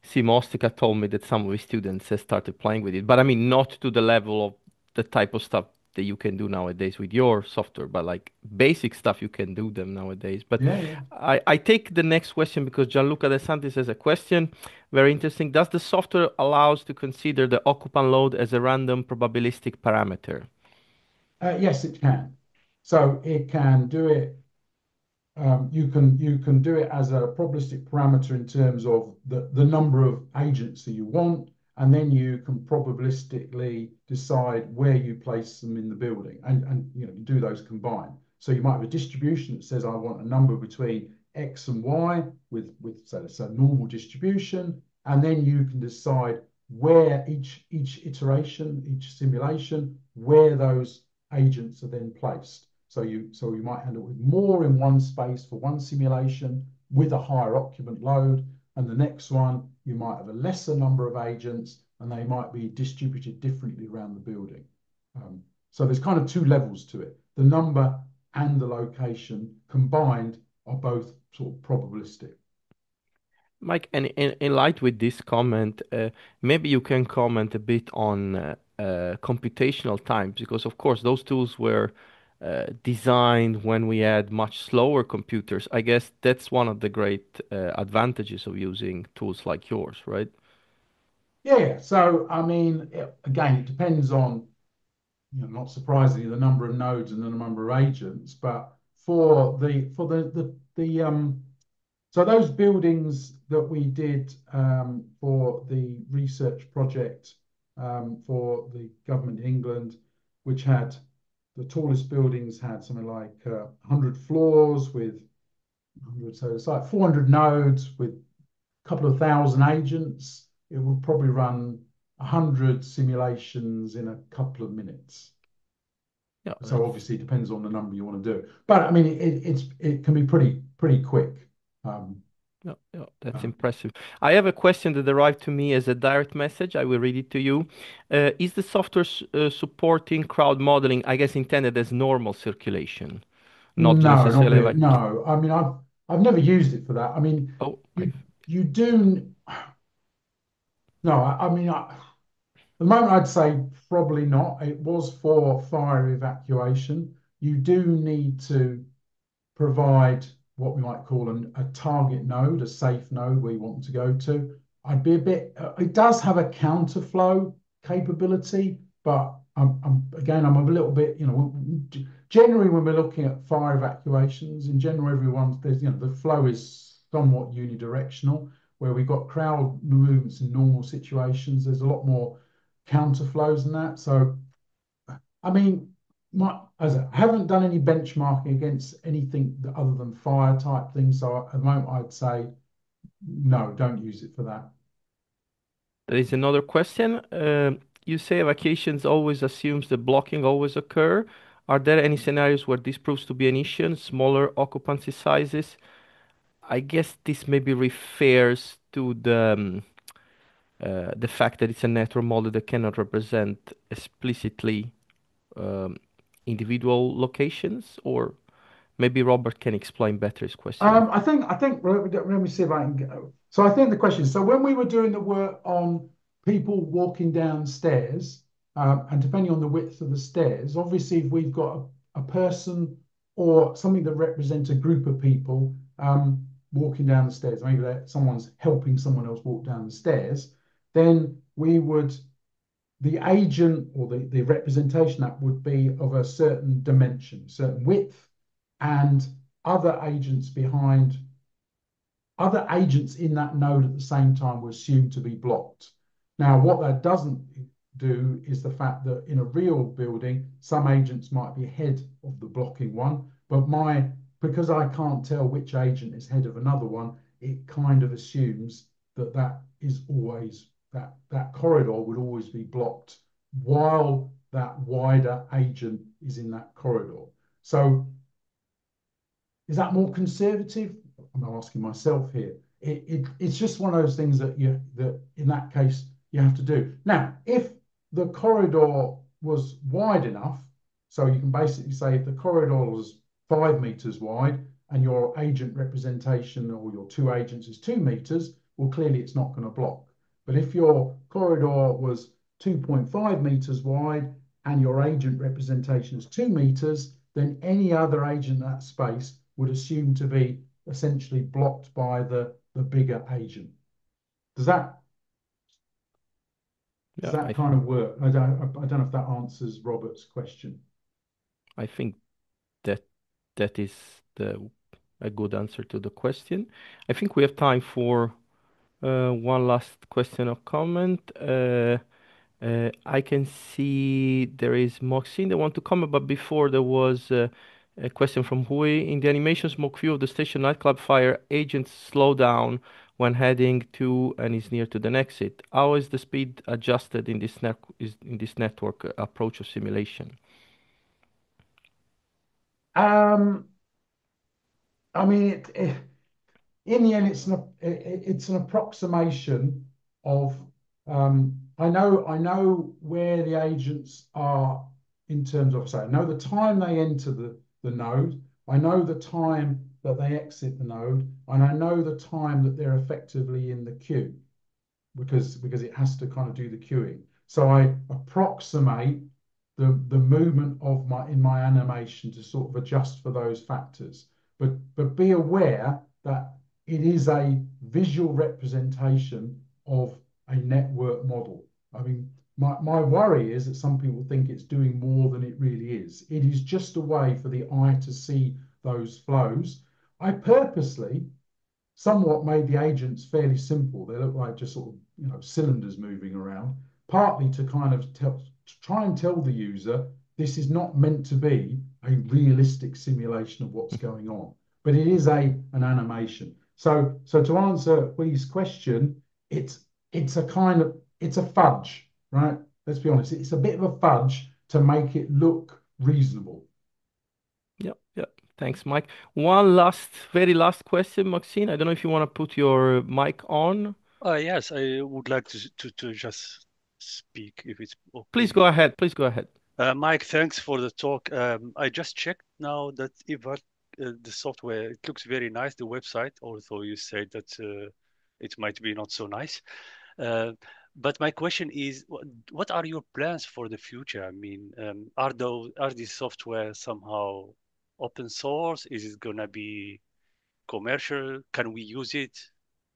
Simostica told me that some of his students have started playing with it, but I mean, not to the level of the type of stuff that you can do nowadays with your software, but like basic stuff you can do them nowadays. But Yeah, yeah. I take the next question because Gianluca De Santis has a question. Very interesting. Does the software allow us to consider the occupant load as a random probabilistic parameter? Yes, it can. So it can do it. You can do it as a probabilistic parameter in terms of the number of agents that you want, and then you can probabilistically decide where you place them in the building, and do those combined. So you might have a distribution that says I want a number between X and Y with say it's a normal distribution, and then you can decide where each iteration, each simulation, where those agents are then placed. So you might end up with more in one space for one simulation with a higher occupant load, and the next one you might have a lesser number of agents, and they might be distributed differently around the building. So there's kind of two levels to it. The number and the location combined are both sort of probabilistic. Mike, and in light with this comment, maybe you can comment a bit on computational times, because of course those tools were designed when we had much slower computers. I guess that's one of the great advantages of using tools like yours, right? Yeah, yeah. So I mean, again, it depends on, not surprisingly, the number of nodes and the number of agents. But for the so those buildings that we did for the research project for the government in England, which had the tallest buildings had something like 100 floors with 100, so it's like 400 nodes with a couple of thousand agents. It would probably run 100 simulations in a couple of minutes. Yeah, So that's obviously it depends on the number you want to do. But I mean, it can be pretty quick. Um, Yeah, yeah, that's uh, impressive. I have a question that arrived to me as a direct message. I will read it to you. Is the software supporting crowd modeling, I guess, intended as normal circulation, not no, not necessarily really. like? No, I mean, I've never used it for that. I mean, Oh, you you do. No, I mean, the moment I'd say probably not. It was for fire evacuation. You do need to provide what we might call a target node, a safe node where you want to go to. I'd be a bit, it does have a counterflow capability, but again, I'm a little bit, generally when we're looking at fire evacuations, in general, there's, the flow is somewhat unidirectional, where we've got crowd movements in normal situations. There's a lot more counterflows than that. So I mean, as I haven't done any benchmarking against anything other than fire type things. So at the moment, I'd say no, don't use it for that. there is another question. You say Evacuationz always assumes the blocking always occur. Are there any scenarios where this proves to be an issue, and smaller occupancy sizes? I guess this maybe refers to the fact that it's a network model that cannot represent explicitly um, individual locations, or maybe Robert can explain better his question. I think let me see if I can go. So I think the question is, so when we were doing the work on people walking downstairs, and depending on the width of the stairs, obviously if we've got a person or something that represents a group of people walking down the stairs, maybe someone's helping someone else walk down the stairs, then we would the agent or the representation that would be of a certain dimension, certain width, and other agents behind, other agents in that node at the same time were assumed to be blocked. Now, what that doesn't do is the fact that in a real building, some agents might be ahead of the blocking one, but because I can't tell which agent is ahead of another one, it kind of assumes that that corridor would always be blocked while that wider agent is in that corridor. So is that more conservative? I'm asking myself here. It's just one of those things that in that case you have to do. Now, if the corridor was wide enough, so you can basically say if the corridor was 5 meters wide and your agent representation or your two agents is 2 meters, well, clearly it's not going to block. But if your corridor was 2.5 meters wide and your agent representation is 2 meters, then any other agent in that space would assume to be essentially blocked by the bigger agent. Does that does Yeah, that kind of work? I don't know if that answers Robert's question. I think that that is the a good answer to the question. I think we have time for one last question or comment. I can see there is Moxin that want to comment, but before there was a question from Hui. In the animation smoke view of the station nightclub fire, agents slow down when heading to and is near to the exit. How is the speed adjusted in this network approach of simulation? Um, I mean, in the end, it's an approximation of. I know where the agents are in terms of, say, I know the time they enter the node. I know the time that they exit the node, and I know the time that they're effectively in the queue because it has to kind of do the queuing. So I approximate the movement of my animation to sort of adjust for those factors. But be aware that it is a visual representation of a network model. I mean, my worry is that some people think it's doing more than it really is. It is just a way for the eye to see those flows. I purposely somewhat made the agents fairly simple. They look like just sort of cylinders moving around, partly to kind of try and tell the user this is not meant to be a realistic simulation of what's going on, but it is an animation. So to answer Wee's question, it's a kind of it's a fudge, right? Let's be honest. It's a bit of a fudge to make it look reasonable. Yeah, yeah. Thanks, Mike. One last, very last question, Maxine. I don't know if you want to put your mic on. Yes, I would like to just speak if it's Please okay. go ahead. Please go ahead. Mike, thanks for the talk. I just checked now that the software, it looks very nice, the website, although you said that it might be not so nice. Uh, but my question is, what are your plans for the future? I mean, are these software somehow open source? Is it gonna be commercial? Can we use it?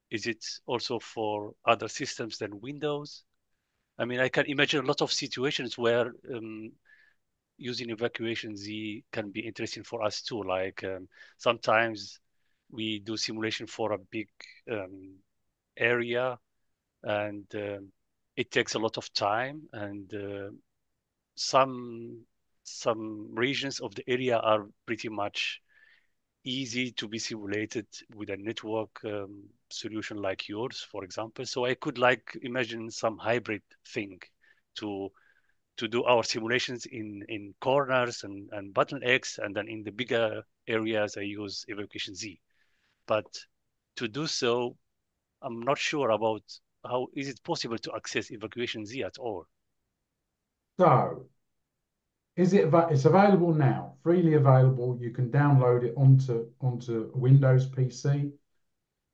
Is it also for other systems than Windows? I mean, I can imagine a lot of situations where using Evacuationz can be interesting for us too. Like sometimes we do simulation for a big um, area, and it takes a lot of time, and some some regions of the area are pretty much easy to be simulated with a network solution like yours, for example. So I could like imagine some hybrid thing to to do our simulations in corners and bottlenecks, and then in the bigger areas I use Evacuationz. But to do so, I'm not sure about how is it possible to access Evacuationz at all. So, it's available now, freely available. You can download it onto a Windows PC.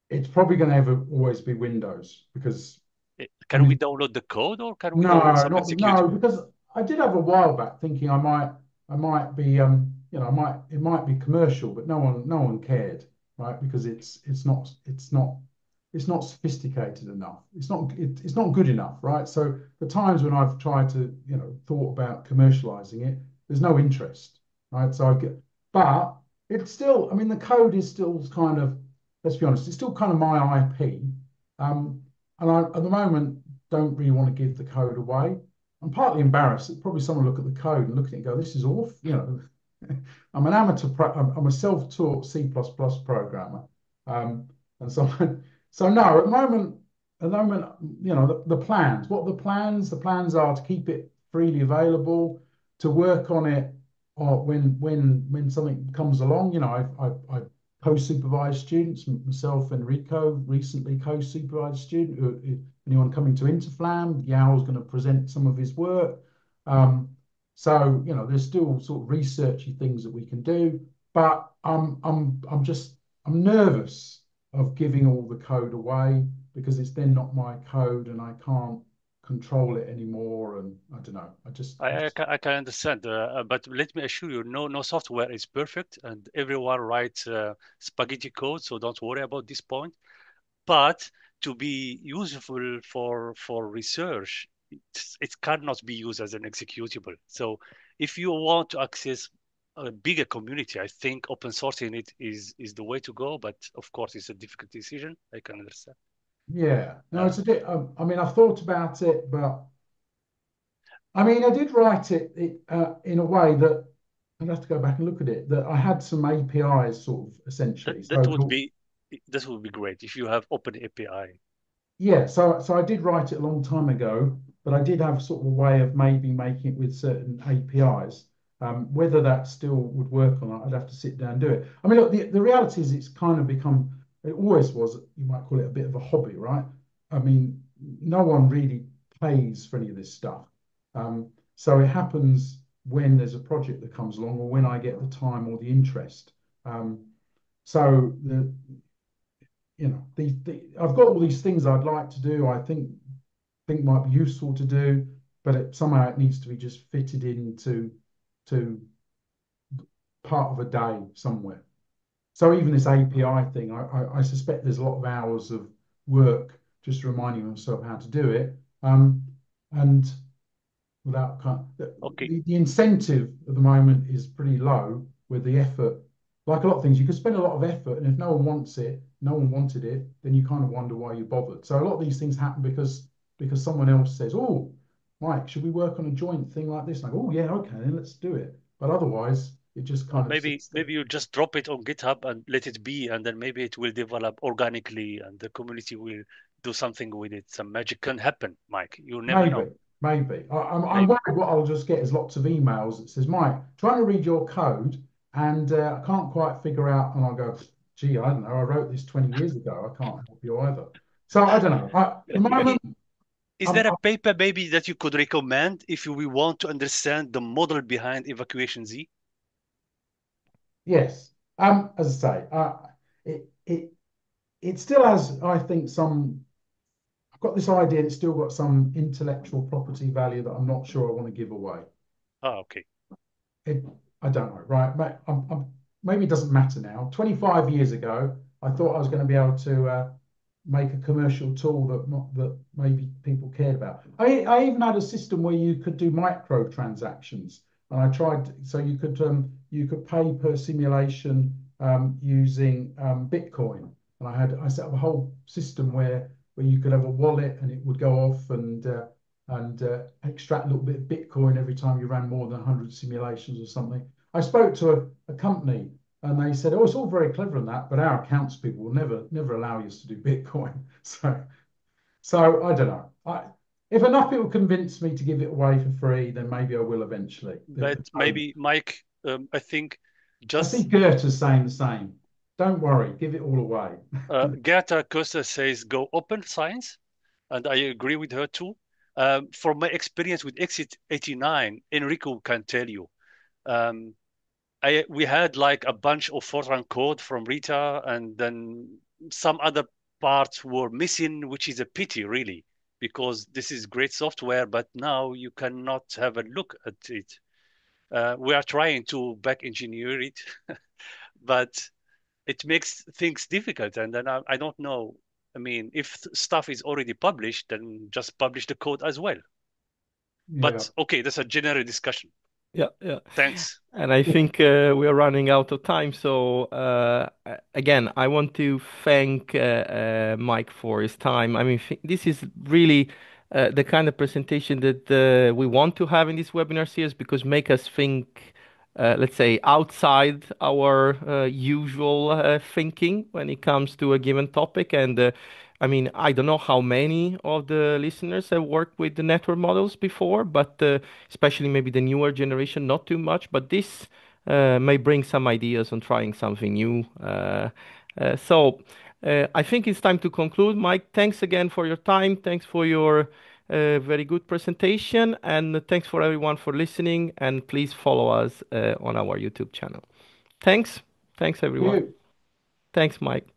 It's probably going to ever always be Windows because I Can we mean, download the code or can we download no, some not no, executable? because I did have a while back thinking I might be it might be commercial, but no one cared, right? Because it's not sophisticated enough. It's not good enough, right? So the times when I've tried to, thought about commercializing it, there's no interest, right? So I get, but it's still, I mean, the code is still kind of, let's be honest, it's still kind of my IP. And I, at the moment, don't really want to give the code away. I'm partly embarrassed that probably someone look at the code and look at it and go, "This is awful." I'm an I'm a self-taught C++ programmer, and so so no. At the moment, the plans. What are the plans? The plans are to keep it freely available, to work on it, or when something comes along. I've co-supervised students. Myself and Enrico recently co-supervised student. Anyone coming to Interflam, Yao's going to present some of his work. Um, so there's still sort of researchy things that we can do, but I'm nervous of giving all the code away because it's then not my code and I can't control it anymore. And I don't know. I can understand, but let me assure you, no software is perfect, and everyone writes spaghetti code, so don't worry about this point. But to be useful for research, it cannot be used as an executable. So if you want to access a bigger community, I think open sourcing it is the way to go. But of course, it's a difficult decision. I can understand. Yeah, no, Uh, it's a bit. I mean, I've thought about it, but I mean, I did write it in a way that I'd have to go back and look at it. That I had some APIs, sort of that essentially. that So would be that would be great if you have open API. yeah, so I did write it a long time ago, but I did have sort of a way of maybe making it with certain APIs. Whether that still would work or not, I'd have to sit down and do it. I mean, look, the reality is it's kind of become, it always was, you might call it a bit of a hobby, right? I mean, no one really pays for any of this stuff. So it happens when there's a project that comes along or when I get the time or the interest. Um, so I've got all these things I'd like to do. I think might be useful to do, but somehow it needs to be just fitted into to part of a day somewhere. So even this API thing, I suspect there's a lot of hours of work just reminding myself how to do it. And without kind of, Okay. the incentive at the moment is pretty low with the effort. Like a lot of things, you could spend a lot of effort, and if no one wants it, no one wanted it, then you kind of wonder why you bothered. So a lot of these things happen because someone else says, "Oh, Mike, should we work on a joint thing like this?" And I go, "Oh yeah, okay, then let's do it." But otherwise, it just Or kind of sits there. maybe you just drop it on GitHub and let it be, and then maybe it will develop organically, and the community will do something with it. Some magic can happen, Mike. You never Maybe, know. maybe. I'm Maybe. worried what I'll just get is lots of emails that says, "Mike, trying to read your code and I can't quite figure out. And I go, gee, I don't know. I wrote this 20 years ago. I can't help you either. So I don't know. At the moment, Is I'm, there a paper maybe that you could recommend if we want to understand the model behind Evacuation Z? yes. As I say, it it it still has, I think, some. I've got this idea. It's still got some intellectual property value that I'm not sure I want to give away. Ah, okay. It, I don't know, right? Maybe it doesn't matter now. 25 years ago, I thought I was going to be able to make a commercial tool that maybe people cared about. I even had a system where you could do micro transactions, and I tried so you could pay per simulation using Bitcoin, and I set up a whole system where you could have a wallet and it would go off and extract a little bit of Bitcoin every time you ran more than 100 simulations or something. I spoke to a company and they said, "Oh, it's all very clever and that, but our accounts people will never allow us to do Bitcoin." So I don't know. If enough people convince me to give it away for free, then maybe I will eventually. But maybe, Mike, I think I see just Goethe saying the same. Don't worry, give it all away. Gerta Costa says go open science, and I agree with her too. From my experience with Exit 89, Enrico can tell you. Um, we had like a bunch of Fortran code from Rita, and then some other parts were missing, which is a pity, really, because this is great software, but now you cannot have a look at it. We are trying to back engineer it, but it makes things difficult. And then I don't know. I mean, if stuff is already published, then just publish the code as well. Yeah. But okay, that's a general discussion. Yeah, yeah. Thanks. And I think we are running out of time. So again, I want to thank Mike for his time. I mean, this is really the kind of presentation that we want to have in this webinar series because make us think, let's say, outside our usual thinking when it comes to a given topic. And I mean, I don't know how many of the listeners have worked with the network models before, but especially maybe the newer generation, not too much. But this may bring some ideas on trying something new. I think it's time to conclude. Mike, thanks again for your time. Thanks for your very good presentation. And thanks for everyone for listening. And please follow us on our YouTube channel. Thanks. Thanks, everyone. You. Thanks, Mike.